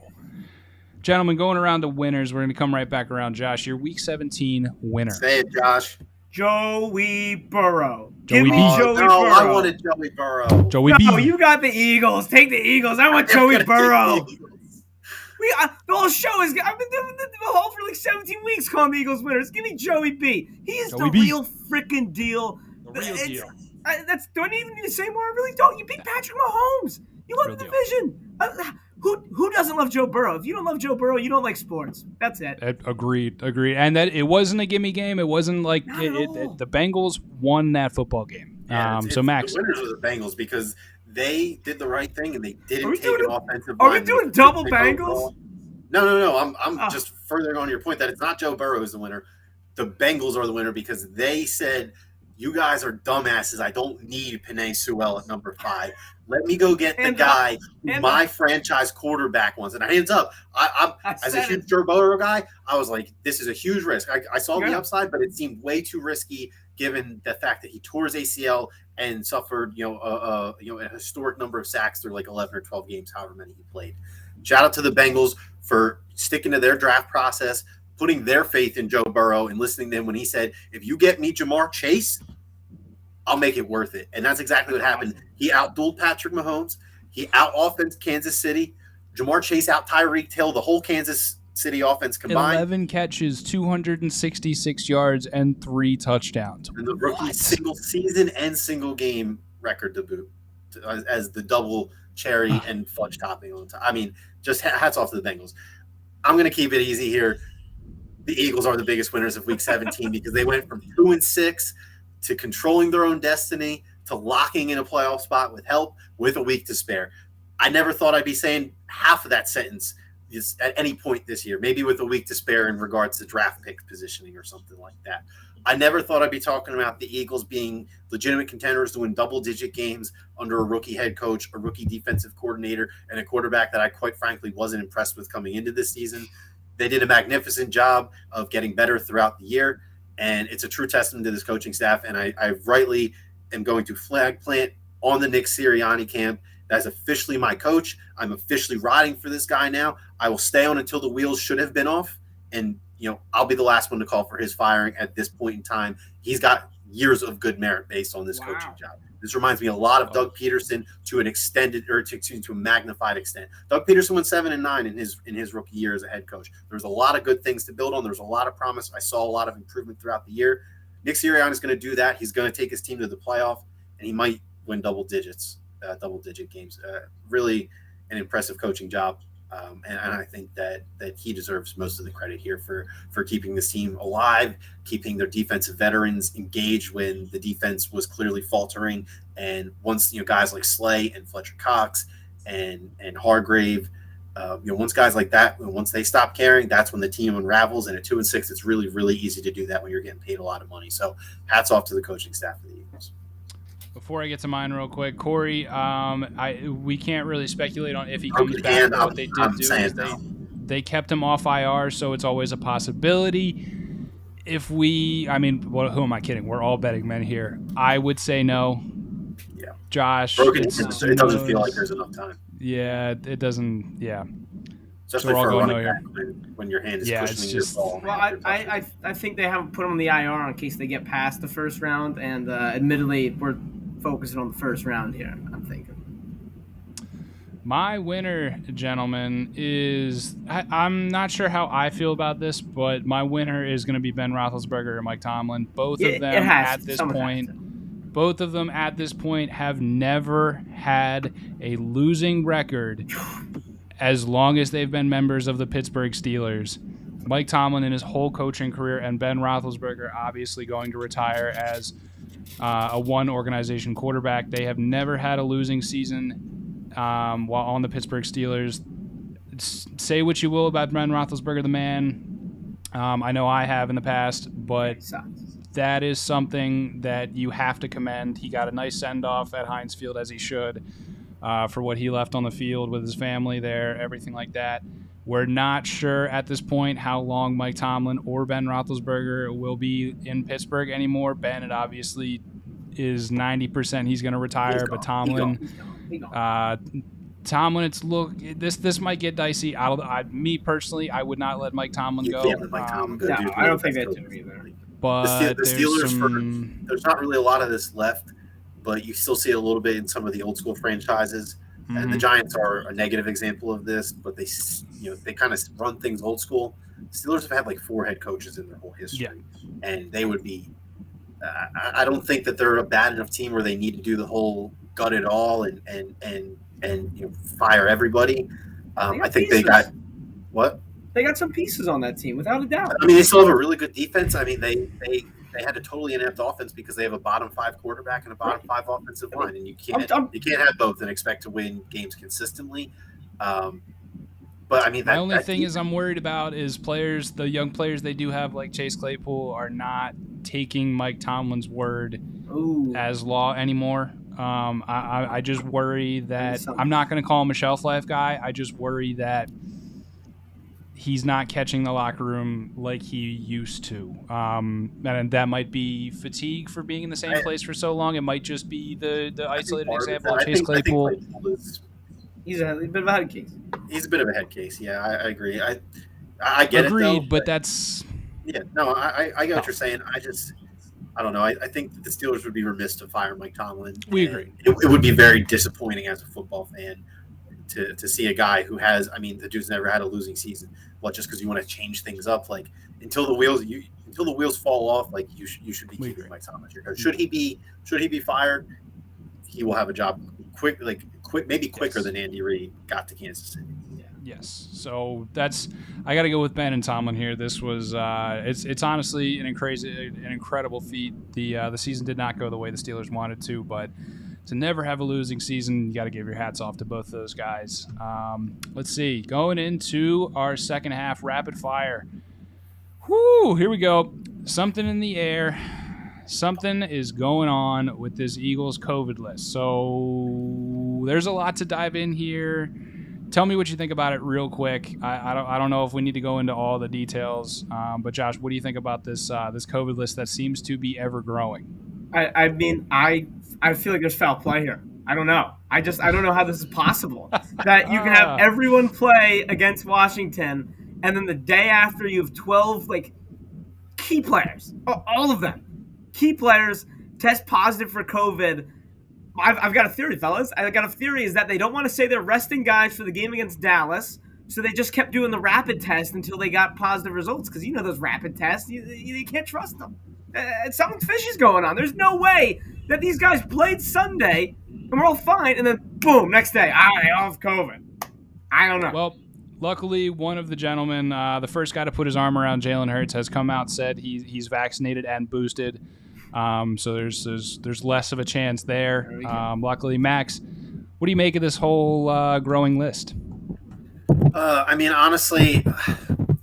Gentlemen, going around to winners, we're going to come right back around. Josh, your Week 17 winner. Say it, Josh. Joey Burrow. Give me Joey Burrow. I wanted Joey Burrow. Joey B. No, you got the Eagles. Take the Eagles. I want Joey Burrow. The whole show is. I've been doing the whole for like 17 weeks calling the Eagles winners. Give me Joey B. He is the real freaking deal. The real deal. Do I even need to say more? I really don't. You beat Patrick Mahomes. You won the division. Who doesn't love Joe Burrow? If you don't love Joe Burrow, you don't like sports. That's it. Agreed. And that it wasn't a gimme game. It wasn't like the Bengals won that football game. Yeah, so Max, the winners were the Bengals because they did the right thing and they didn't take an offensive. Are we doing double Bengals? No. I'm just furthering on your point that it's not Joe Burrow who's the winner. The Bengals are the winner because they said, "You guys are dumbasses. I don't need Penei Sewell at number 5. Let me go get the guy my franchise quarterback wants." And hands up, as a huge Joe Burrow guy, I was like, "This is a huge risk." I saw the upside, but it seemed way too risky given the fact that he tore his ACL and suffered, a historic number of sacks through like 11 or 12 games, however many he played. Shout out to the Bengals for sticking to their draft process, putting their faith in Joe Burrow and listening to him when he said, "If you get me Jamar Chase, I'll make it worth it." And that's exactly what happened. He outdueled Patrick Mahomes. He out-offensed Kansas City. Jamar Chase out Tyreek Hill, the whole Kansas City offense combined. 11 catches, 266 yards, and 3 touchdowns. And the rookie single season and single game record to boot as the double cherry and fudge topping on top. I mean, just hats off to the Bengals. I'm going to keep it easy here. The Eagles are the biggest winners of Week 17 because they went from 2-6 to controlling their own destiny to locking in a playoff spot with help with a week to spare. I never thought I'd be saying half of that sentence at any point this year, maybe with a week to spare in regards to draft pick positioning or something like that. I never thought I'd be talking about the Eagles being legitimate contenders to win double-digit games under a rookie head coach, a rookie defensive coordinator, and a quarterback that I quite frankly wasn't impressed with coming into this season. They did a magnificent job of getting better throughout the year, and it's a true testament to this coaching staff, and I rightly am going to flag plant on the Nick Siriani camp. That's officially my coach. I'm officially riding for this guy now. I will stay on until the wheels should have been off, and I'll be the last one to call for his firing at this point in time. He's got years of good merit based on this coaching job. This reminds me a lot of Doug Peterson to an extended or to a magnified extent. Doug Peterson went 7-9 in his rookie year as a head coach. There's a lot of good things to build on. There's a lot of promise. I saw a lot of improvement throughout the year. Nick Sirianni is going to do that. He's going to take his team to the playoff, and he might win double-digit games. Really an impressive coaching job. And I think that he deserves most of the credit here for keeping this team alive, keeping their defensive veterans engaged when the defense was clearly faltering. And once guys like Slay and Fletcher Cox and Hargrave, once guys like that, once they stop caring, that's when the team unravels. And at 2-6, it's really, really easy to do that when you're getting paid a lot of money. So hats off to the coaching staff of the Eagles. Before I get to mine real quick, Corey, we can't really speculate on if he comes back. What they did do is they kept him off IR, so it's always a possibility. Who am I kidding? We're all betting men here. I would say no. Yeah. Josh. It doesn't feel like there's enough time. Yeah, it doesn't. Yeah. Especially for a running back when your hand is cushioning your ball. Well, I think they haven't put him on the IR in case they get past the first round, and admittedly, we're focusing on the first round here, I'm thinking. My winner, gentlemen, is I'm not sure how I feel about this, but my winner is going to be Ben Roethlisberger and Mike Tomlin. Both of them at this point have never had a losing record as long as they've been members of the Pittsburgh Steelers. Mike Tomlin in his whole coaching career, and Ben Roethlisberger obviously going to retire as a one-organization quarterback. They have never had a losing season while on the Pittsburgh Steelers. Say what you will about Ben Roethlisberger, the man. I know I have in the past, but that is something that you have to commend. He got a nice send-off at Heinz Field, as he should, for what he left on the field with his family there, everything like that. We're not sure at this point how long Mike Tomlin or Ben Roethlisberger will be in Pittsburgh anymore. Ben, it obviously is 90% he's going to retire, but Tomlin, this might get dicey. Me personally, I would not let Mike Tomlin go. I don't think that too either. But the Steelers, there's not really a lot of this left, but you still see it a little bit in some of the old school franchises. Mm-hmm. And the Giants are a negative example of this, but they kind of run things old school. Steelers have had like 4 head coaches in their whole history, and they would be. I don't think that they're a bad enough team where they need to do the whole gut it all and fire everybody. I think they got what? They got some pieces on that team, without a doubt. I mean, they still have a really good defense. I mean, they had a totally inept offense because they have a bottom 5 quarterback and a bottom 5 offensive line, and you can't have both and expect to win games consistently. But I mean, my only thing is I'm worried about is the young players they do have, like Chase Claypool, are not taking Mike Tomlin's word as law anymore. I just worry that I'm not going to call him a shelf life guy. I just worry that he's not catching the locker room like he used to. And that might be fatigue for being in the same place for so long. It might just be the isolated example of Chase Claypool. He's a bit of a head case. He's a bit of a head case. Yeah, I agree. I get Agreed, it, though, but that's... Yeah, no, I get what you're saying. I don't know. I think the Steelers would be remiss to fire Mike Tomlin. We agree. It would be very disappointing as a football fan to see a guy who has, I mean, the dude's never had a losing season. What, just because you want to change things up? Like, until the wheels fall off, like you should be keeping Mike Tomlin here. Should he be fired? He will have a job maybe quicker than Andy Reid got to Kansas City. Yeah. Yes. So I got to go with Ben and Tomlin here. This was it's honestly an incredible feat. The season did not go the way the Steelers wanted to, but to never have a losing season, you got to give your hats off to both those guys. Let's see. Going into our second half, rapid fire. Whoo! Here we go. Something in the air. Something is going on with this Eagles COVID list. So there's a lot to dive in here. Tell me what you think about it real quick. I don't know if we need to go into all the details, but Josh, what do you think about this COVID list that seems to be ever growing? I mean, I feel like there's foul play here. I don't know. I don't know how this is possible. That you can have everyone play against Washington, and then the day after you have 12 key players, all of them, key players test positive for COVID. I've got a theory, fellas. I've got a theory is that they don't want to say they're resting guys for the game against Dallas, so they just kept doing the rapid test until they got positive results. Because those rapid tests, you can't trust them. Something fishy's going on. There's no way that these guys played Sunday and we're all fine, and then boom, next day, I have COVID. I don't know. Well, luckily, one of the gentlemen, the first guy to put his arm around Jalen Hurts, has come out and said he's vaccinated and boosted. So there's less of a chance there. Luckily, Max, what do you make of this whole growing list? I mean, honestly,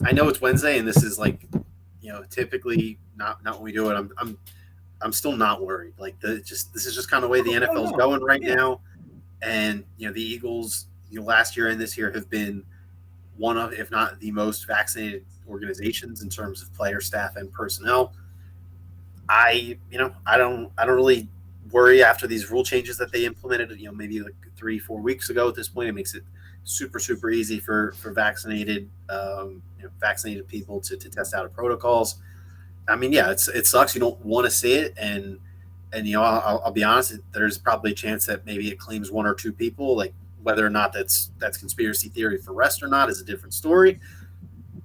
I know it's Wednesday, and this is like, typically not when we do it. I'm still not worried. Like this is just kind of the way the NFL is going right now, and the Eagles, last year and this year have been one of, if not the most vaccinated organizations in terms of player, staff, and personnel. I don't really worry after these rule changes that they implemented, maybe like 3-4 weeks ago. At this point, it makes it super, super easy for vaccinated people to test out of protocols. I mean, yeah, it sucks. You don't want to see it. And I'll be honest, there's probably a chance that maybe it claims 1 or 2 people. Like, whether or not that's conspiracy theory for rest or not is a different story.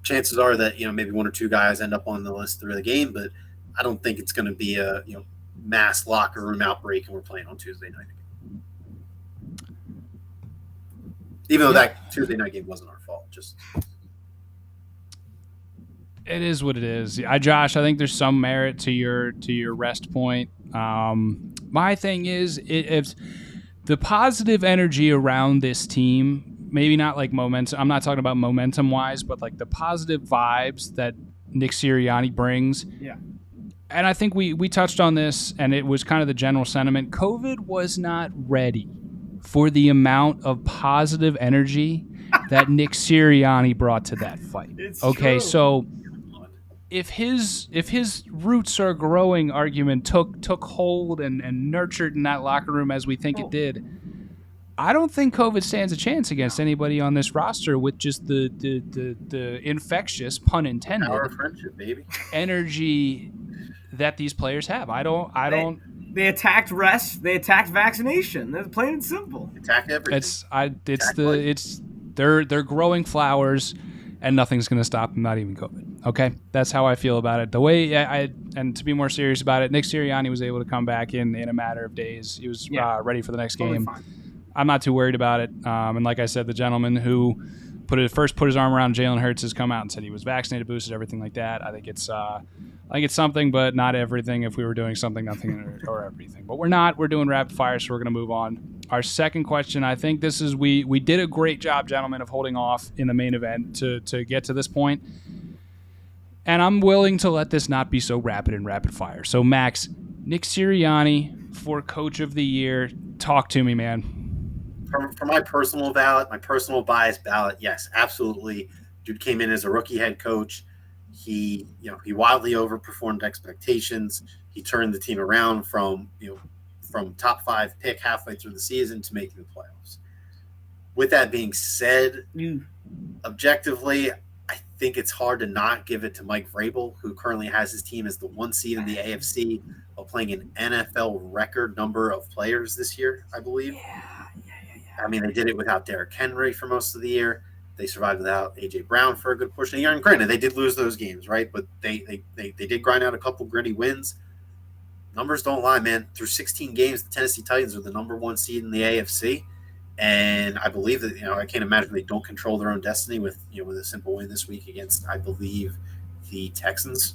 Chances are that, maybe 1 or 2 guys end up on the list through the game, but I don't think it's going to be a, mass locker room outbreak and we're playing on Tuesday night again. Even though that Tuesday night game wasn't our fault, it is what it is. Josh, I think there's some merit to your rest point. My thing is, if the positive energy around this team, maybe not like momentum. I'm not talking about momentum wise, but like the positive vibes that Nick Siriani brings. Yeah. And I think we touched on this, and it was kind of the general sentiment. COVID was not ready for the amount of positive energy that Nick Siriani brought to that fight. It's okay, true. So if his roots are growing argument took hold and nurtured in that locker room as we think it did, I don't think COVID stands a chance against anybody on this roster with just the infectious, pun intended, power of friendship, baby, energy that these players have. I don't. They attacked rest. They attacked vaccination. That's plain and simple. Attack everything. They're growing flowers, and nothing's going to stop them. Not even COVID. Okay, that's how I feel about it. The way and to be more serious about it, Nick Sirianni was able to come back in a matter of days. He was ready for the next game. Fine. I'm not too worried about it. And like I said, the gentleman who put his arm around Jalen Hurts has come out and said he was vaccinated, boosted, everything like that. I think it's something, but not everything. If we were doing something, nothing, or everything. But we're not. We're doing rapid fire, so we're going to move on. Our second question, I think this is we did a great job, gentlemen, of holding off in the main event to get to this point. And I'm willing to let this not be so rapid and rapid fire. So, Max, Nick Sirianni for Coach of the Year. Talk to me, man. For my personal ballot, my personal bias ballot, yes, absolutely. Dude came in as a rookie head coach. He wildly overperformed expectations. He turned the team around from top 5 pick halfway through the season to making the playoffs. With that being said, objectively, I think it's hard to not give it to Mike Vrabel, who currently has his team as the 1 seed in the AFC while playing an NFL record number of players this year, I believe. Yeah. I mean, they did it without Derrick Henry for most of the year. They survived without A.J. Brown for a good portion of the year. And granted, they did lose those games, right? But they did grind out a couple gritty wins. Numbers don't lie, man. Through 16 games, the Tennessee Titans are the number 1 seed in the AFC. And I believe that, I can't imagine they don't control their own destiny with a simple win this week against, I believe, the Texans.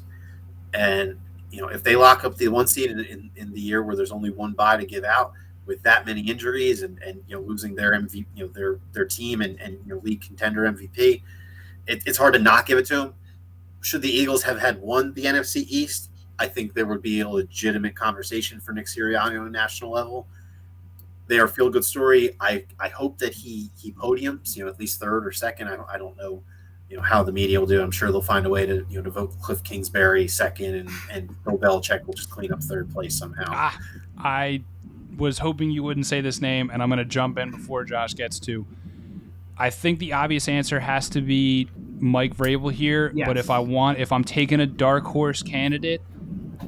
And, if they lock up the 1 seed in the year where there's only one bye to give out, with that many injuries and losing their MVP, their team and league contender MVP, it's hard to not give it to them. Should the Eagles have had won the NFC East, I think there would be a legitimate conversation for Nick Sirianni on a national level. They are a feel-good story. I hope that he podiums, at least third or second. I don't know, how the media will do. I'm sure they'll find a way to to vote Cliff Kingsbury second and Bill Belichick will just clean up third place somehow. I was hoping you wouldn't say this name, and I'm going to jump in before Josh gets to. I think the obvious answer has to be Mike Vrabel here, yes. But if I'm taking a dark horse candidate,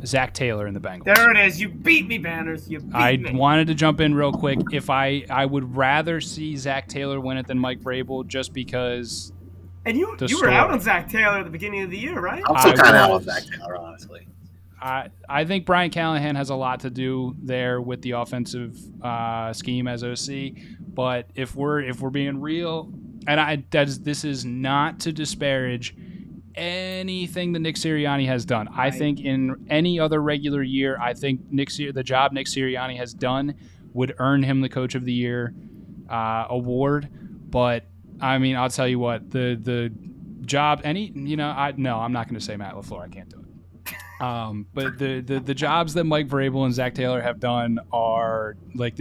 Zach Taylor in the Bengals. There it is. You beat me, Banners. You beat me. I wanted to jump in real quick. If I would rather see Zach Taylor win it than Mike Vrabel, just because. And you were out on Zach Taylor at the beginning of the year, right? I'm still kind of out on Zach Taylor, honestly. I think Brian Callahan has a lot to do there with the offensive scheme as OC. But if we're being real, and this is not to disparage anything that Nick Sirianni has done. I think in any other regular year, I think the job Nick Sirianni has done would earn him the Coach of the Year award. But I mean, I'll tell you what, the job, I'm not going to say Matt LaFleur. I can't do it. But the jobs that Mike Vrabel and Zach Taylor have done are like,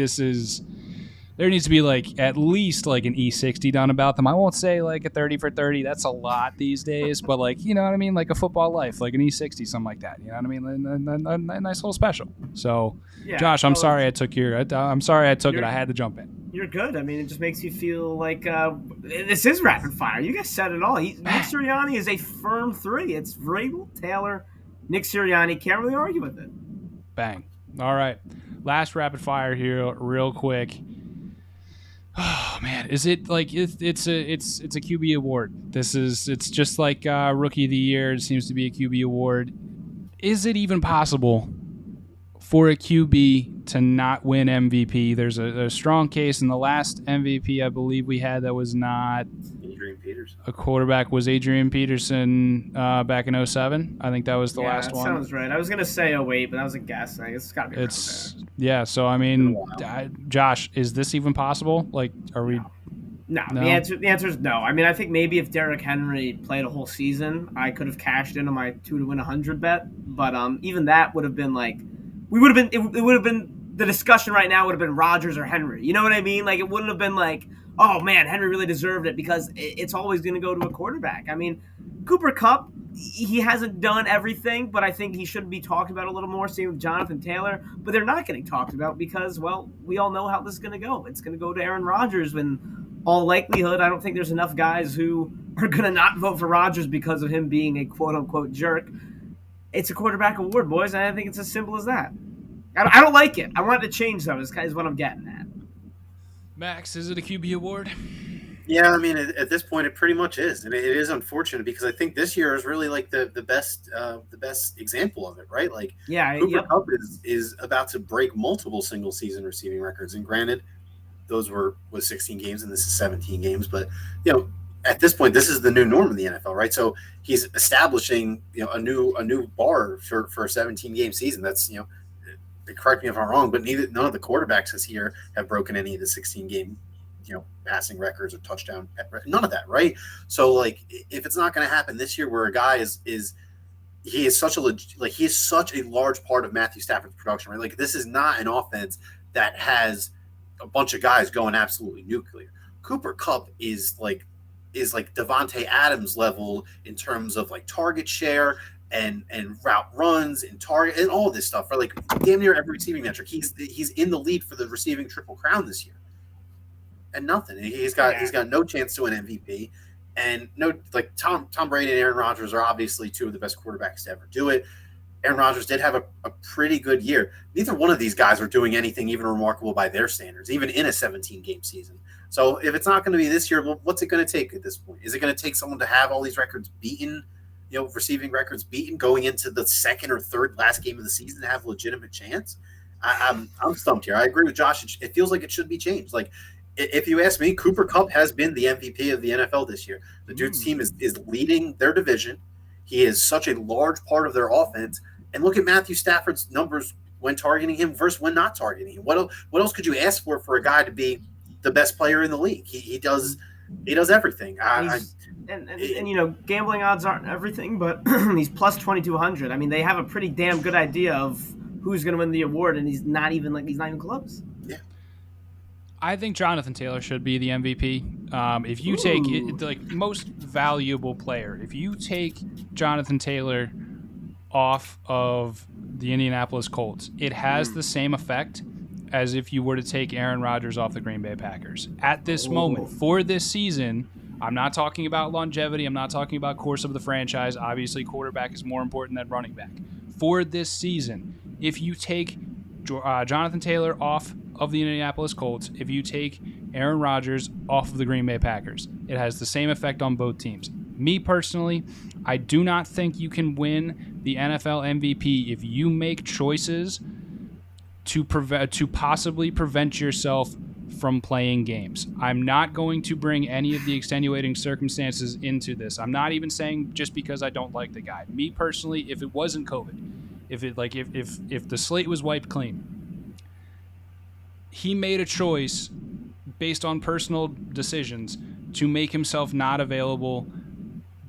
there needs to be like at least like an E60 done about them. I won't say like a 30 for 30. That's a lot these days, but like, you know what I mean? Like a football life, like an E60, something like that. You know what I mean? A nice little special. So, yeah, Josh, I'm sorry I took it. I had to jump in. You're good. I mean, it just makes you feel like this is rapid fire. You guys said it all. Nick Sirianni is a firm 3. It's Vrabel, Taylor, Nick Sirianni. Can't really argue with it. Bang. All right. Last rapid fire here, real quick. Oh man, is it like it's a QB award? It's just like Rookie of the Year. It seems to be a QB award. Is it even possible for a QB to not win MVP? There's a strong case. In the last MVP I believe we had that was not Adrian Peterson. A quarterback was Adrian Peterson back in 2007. I think that was the last one. Sounds right. I was gonna say 2008, but that was a guess. I guess it's gotta be. So I mean, Josh, is this even possible? Like, are we? No. The answer is no. I mean, I think maybe if Derrick Henry played a whole season, I could have cashed in on my 2 to win 100 bet. But even that would have been like, it would have been the discussion right now would have been Rodgers or Henry. You know what I mean? Like, it wouldn't have been like, oh man, Henry really deserved it, because it's always going to go to a quarterback. I mean, Cooper Kupp, he hasn't done everything, but I think he should be talked about a little more. Same with Jonathan Taylor, but they're not getting talked about because, well, we all know how this is going to go. It's going to go to Aaron Rodgers. In all likelihood, I don't think there's enough guys who are going to not vote for Rodgers because of him being a quote-unquote jerk. It's a quarterback award, boys, and I think it's as simple as that. I don't like it. I want it to change, though, is what I'm getting at. Max, is it a QB award? Yeah, I mean, at this point, it pretty much is, and it is unfortunate because I think this year is really like the best example of it, right? Like, Cooper Kupp is about to break multiple single season receiving records, and granted, those were 16 games, and this is 17 games, but at this point, this is the new norm in the NFL, right? So he's establishing a new bar for a 17 game season. That's correct me if I'm wrong, but none of the quarterbacks this year have broken any of the 16 game passing records or touchdown, none of that, right? So like, if it's not going to happen this year, where a guy he is such a large part of Matthew Stafford's production, right? Like, this is not an offense that has a bunch of guys going absolutely nuclear. Cooper Kupp is like Devontae Adams level in terms of like target share and route runs and target and all this stuff, right? Like, damn near every receiving metric. He's in the lead for the receiving Triple Crown this year. And nothing. He's got no chance to win MVP, and Tom Brady and Aaron Rodgers are obviously two of the best quarterbacks to ever do it. Aaron Rodgers did have a pretty good year. Neither one of these guys are doing anything even remarkable by their standards, even in a 17-game season. So if it's not going to be this year, well, what's it going to take at this point? Is it going to take someone to have all these records beaten, receiving records beaten, going into the second or third last game of the season to have a legitimate chance? I'm stumped here. I agree with Josh. It feels like it should be changed. Like, if you ask me, Cooper Kupp has been the MVP of the NFL this year. The dude's team is leading their division. He is such a large part of their offense. And look at Matthew Stafford's numbers when targeting him versus when not targeting him. What else could you ask for a guy to be the best player in the league? He does everything. Gambling odds aren't everything, but he's plus 2,200. I mean, they have a pretty damn good idea of who's going to win the award, and he's not even close. Yeah. I think Jonathan Taylor should be the MVP. If you take most valuable player, if you take Jonathan Taylor off of the Indianapolis Colts, it has the same effect as if you were to take Aaron Rodgers off the Green Bay Packers. At this moment, for this season, I'm not talking about longevity. I'm not talking about course of the franchise. Obviously, quarterback is more important than running back. For this season, if you take Jonathan Taylor off of the Indianapolis Colts, if you take Aaron Rodgers off of the Green Bay Packers, it has the same effect on both teams. Me personally, I do not think you can win the NFL MVP if you make choices to possibly prevent yourself from playing games. I'm not going to bring any of the extenuating circumstances into this. I'm not even saying just because I don't like the guy. Me personally, if it wasn't COVID, if the slate was wiped clean, he made a choice based on personal decisions to make himself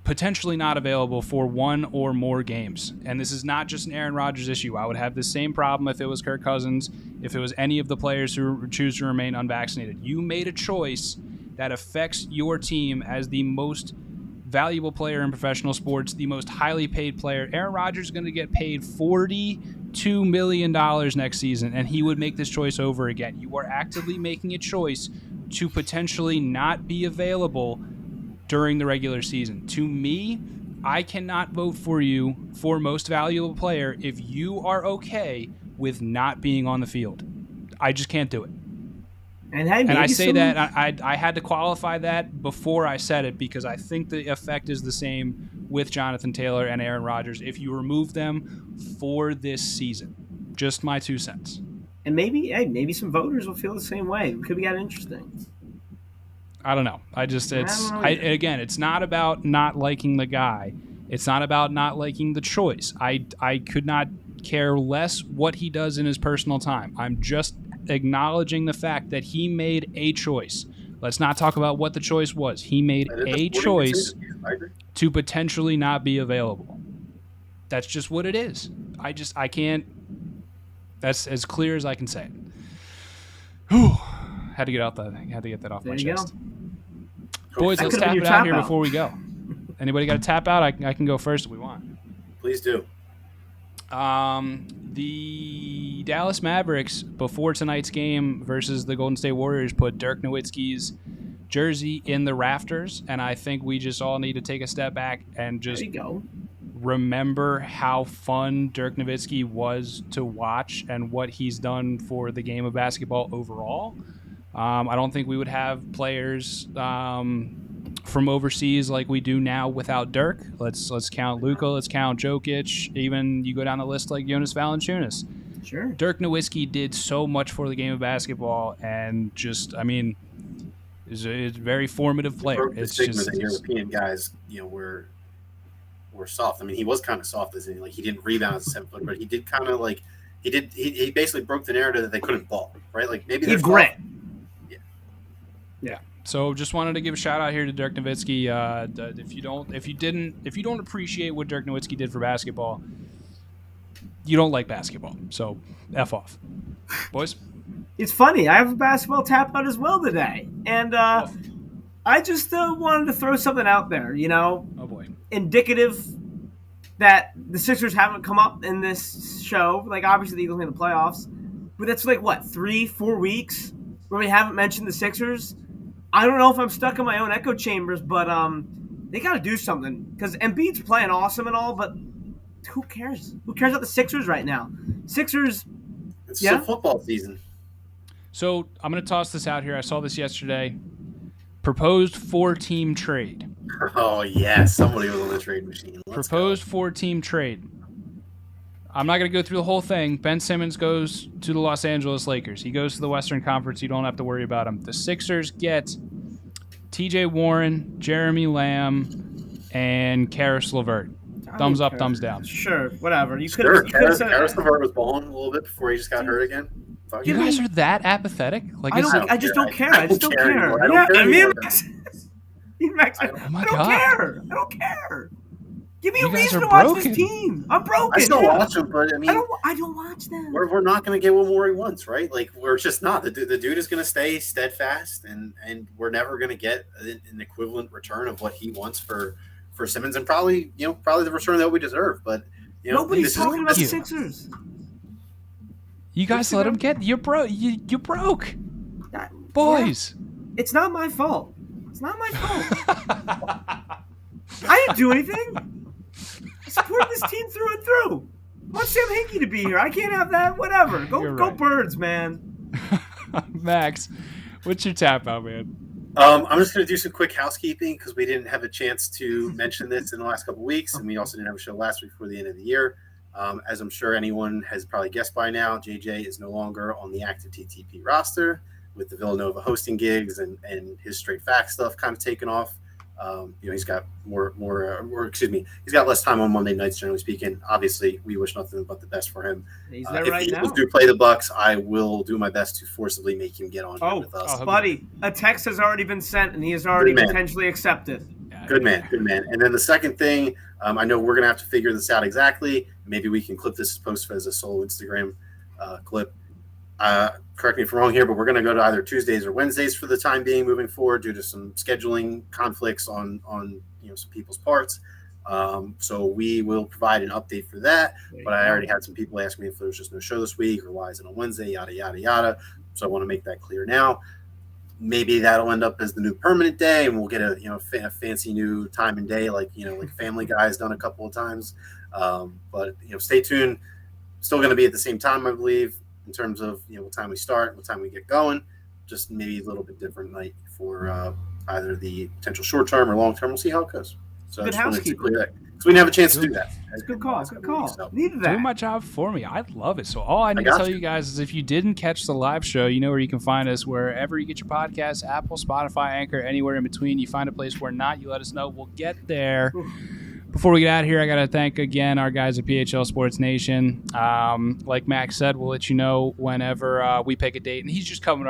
potentially not available for one or more games. And this is not just an Aaron Rodgers issue. I would have the same problem if it was Kirk Cousins, if it was any of the players who choose to remain unvaccinated. You made a choice that affects your team as the most valuable player in professional sports, the most highly paid player. Aaron Rodgers is going to get paid $42 million next season, and he would make this choice over again. You are actively making a choice to potentially not be available during the regular season. To me, I cannot vote for you for most valuable player if you are okay with not being on the field. I just can't do it. And I say that I had to qualify that before I said it because I think the effect is the same with Jonathan Taylor and Aaron Rodgers if you remove them for this season. Just my 2 cents. And maybe some voters will feel the same way. It could be that interesting. I don't know. Again, it's not about not liking the guy. It's not about not liking the choice. I could not care less what he does in his personal time. I'm just acknowledging the fact that he made a choice. Let's not talk about what the choice was. He made a choice to potentially not be available. That's just what it is. I can't. That's as clear as I can say it. Whew. Had to get that off my chest. Boys, let's tap it out here before we go. Anybody got to tap out? I can go first if we want. Please do. The Dallas Mavericks, before tonight's game versus the Golden State Warriors, put Dirk Nowitzki's jersey in the rafters, and I think we just all need to take a step back and just remember how fun Dirk Nowitzki was to watch and what he's done for the game of basketball overall. I don't think we would have players from overseas like we do now without Dirk. Let's count Luka. Let's count Jokic. Even you go down the list like Jonas Valanciunas. Sure. Dirk Nowitzki did so much for the game of basketball, and is a very formative player. The stigma that European guys, were soft. I mean, he was kind of soft as in he didn't rebound as a 7-footer, but he did kind of he basically broke the narrative that they couldn't ball, right? Like maybe he's grit. Yeah. So just wanted to give a shout out here to Dirk Nowitzki. If you don't appreciate what Dirk Nowitzki did for basketball, you don't like basketball. So F off. Boys? It's funny. I have a basketball tap out as well today. And I just wanted to throw something out there, Oh boy. Indicative that the Sixers haven't come up in this show. Like obviously the Eagles made the playoffs. But that's 3-4 weeks where we haven't mentioned the Sixers. I don't know if I'm stuck in my own echo chambers, but they got to do something because Embiid's playing awesome and all, but who cares? Who cares about the Sixers right now? Sixers. It's still football season. So I'm going to toss this out here. I saw this yesterday. Proposed 4-team trade. Oh, yeah. Somebody was on the trade machine. Proposed 4-team trade. I'm not going to go through the whole thing. Ben Simmons goes to the Los Angeles Lakers. He goes to the Western Conference. You don't have to worry about him. The Sixers get T.J. Warren, Jeremy Lamb, and Karis LeVert. Thumbs up, thumbs down. Sure, whatever. You could have said Karis LeVert was balling a little bit before he just got hurt again. You guys are that apathetic? I just don't care. I just don't care. Max, oh my God. I don't care. Give me a reason to watch this team. I'm broken. I still watch them, but I don't watch them. We're not going to get what more he wants, right? Like we're just not. The dude is going to stay steadfast, and we're never going to get an equivalent return of what he wants for Simmons, and probably the return that we deserve. But nobody's talking about the Sixers. You guys let him get you broke. You broke, boys. It's not my fault. It's not my fault. I didn't do anything. I support this team through and through. I want Sam Hinkie to be here. I can't have that. Whatever. Go Birds, man. Max, what's your tap out, man? I'm just going to do some quick housekeeping because we didn't have a chance to mention this in the last couple of weeks, and we also didn't have a show last week before the end of the year. As I'm sure anyone has probably guessed by now, JJ is no longer on the active TTP roster. with the Villanova hosting gigs and his straight fact stuff kind of taken off. He's got he's got less time on Monday nights, generally speaking. Obviously, we wish nothing but the best for him. He's there if right the now. Eagles do play the Bucks, I will do my best to forcibly make him get on here with us. Buddy, a text has already been sent, and he has already potentially accepted. Good man. And then the second thing, I know we're going to have to figure this out exactly. Maybe we can clip this post as a solo Instagram clip. Correct me if I'm wrong here, but we're going to go to either Tuesdays or Wednesdays for the time being moving forward due to some scheduling conflicts on some people's parts. So we will provide an update for that. But I already had some people ask me if there was just no show this week or why is it on Wednesday, yada, yada, yada. So I want to make that clear now. Maybe that'll end up as the new permanent day, and we'll get a fancy new time and day like Family Guy has done a couple of times. But stay tuned. Still going to be at the same time, I believe, in terms of what time we start, what time we get going. Just maybe a little bit different night for either the potential short term or long term. We'll see how it goes. So good housekeeping. So we didn't have a chance to do that. It's a good call. So. Needed that. Doing my job for me. I love it. So all I need to tell you guys is if you didn't catch the live show, you know where you can find us. Wherever you get your podcasts, Apple, Spotify, Anchor, anywhere in between. You find a place where not, you let us know. We'll get there. Before we get out of here, I got to thank again our guys at PHL Sports Nation. Like Max said, we'll let you know whenever we pick a date. And he's just covering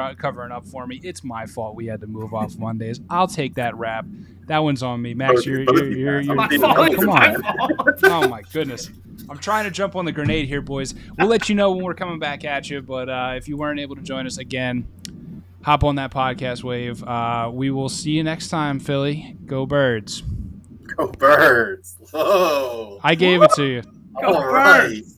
up for me. It's my fault we had to move off Mondays. I'll take that rap. That one's on me. Max, you're my fault. come on. Oh, my goodness. I'm trying to jump on the grenade here, boys. We'll let you know when we're coming back at you. But if you weren't able to join us again, hop on that podcast wave. We will see you next time, Philly. Go Birds. Go Birds. Whoa. I gave it to you. Go Birds.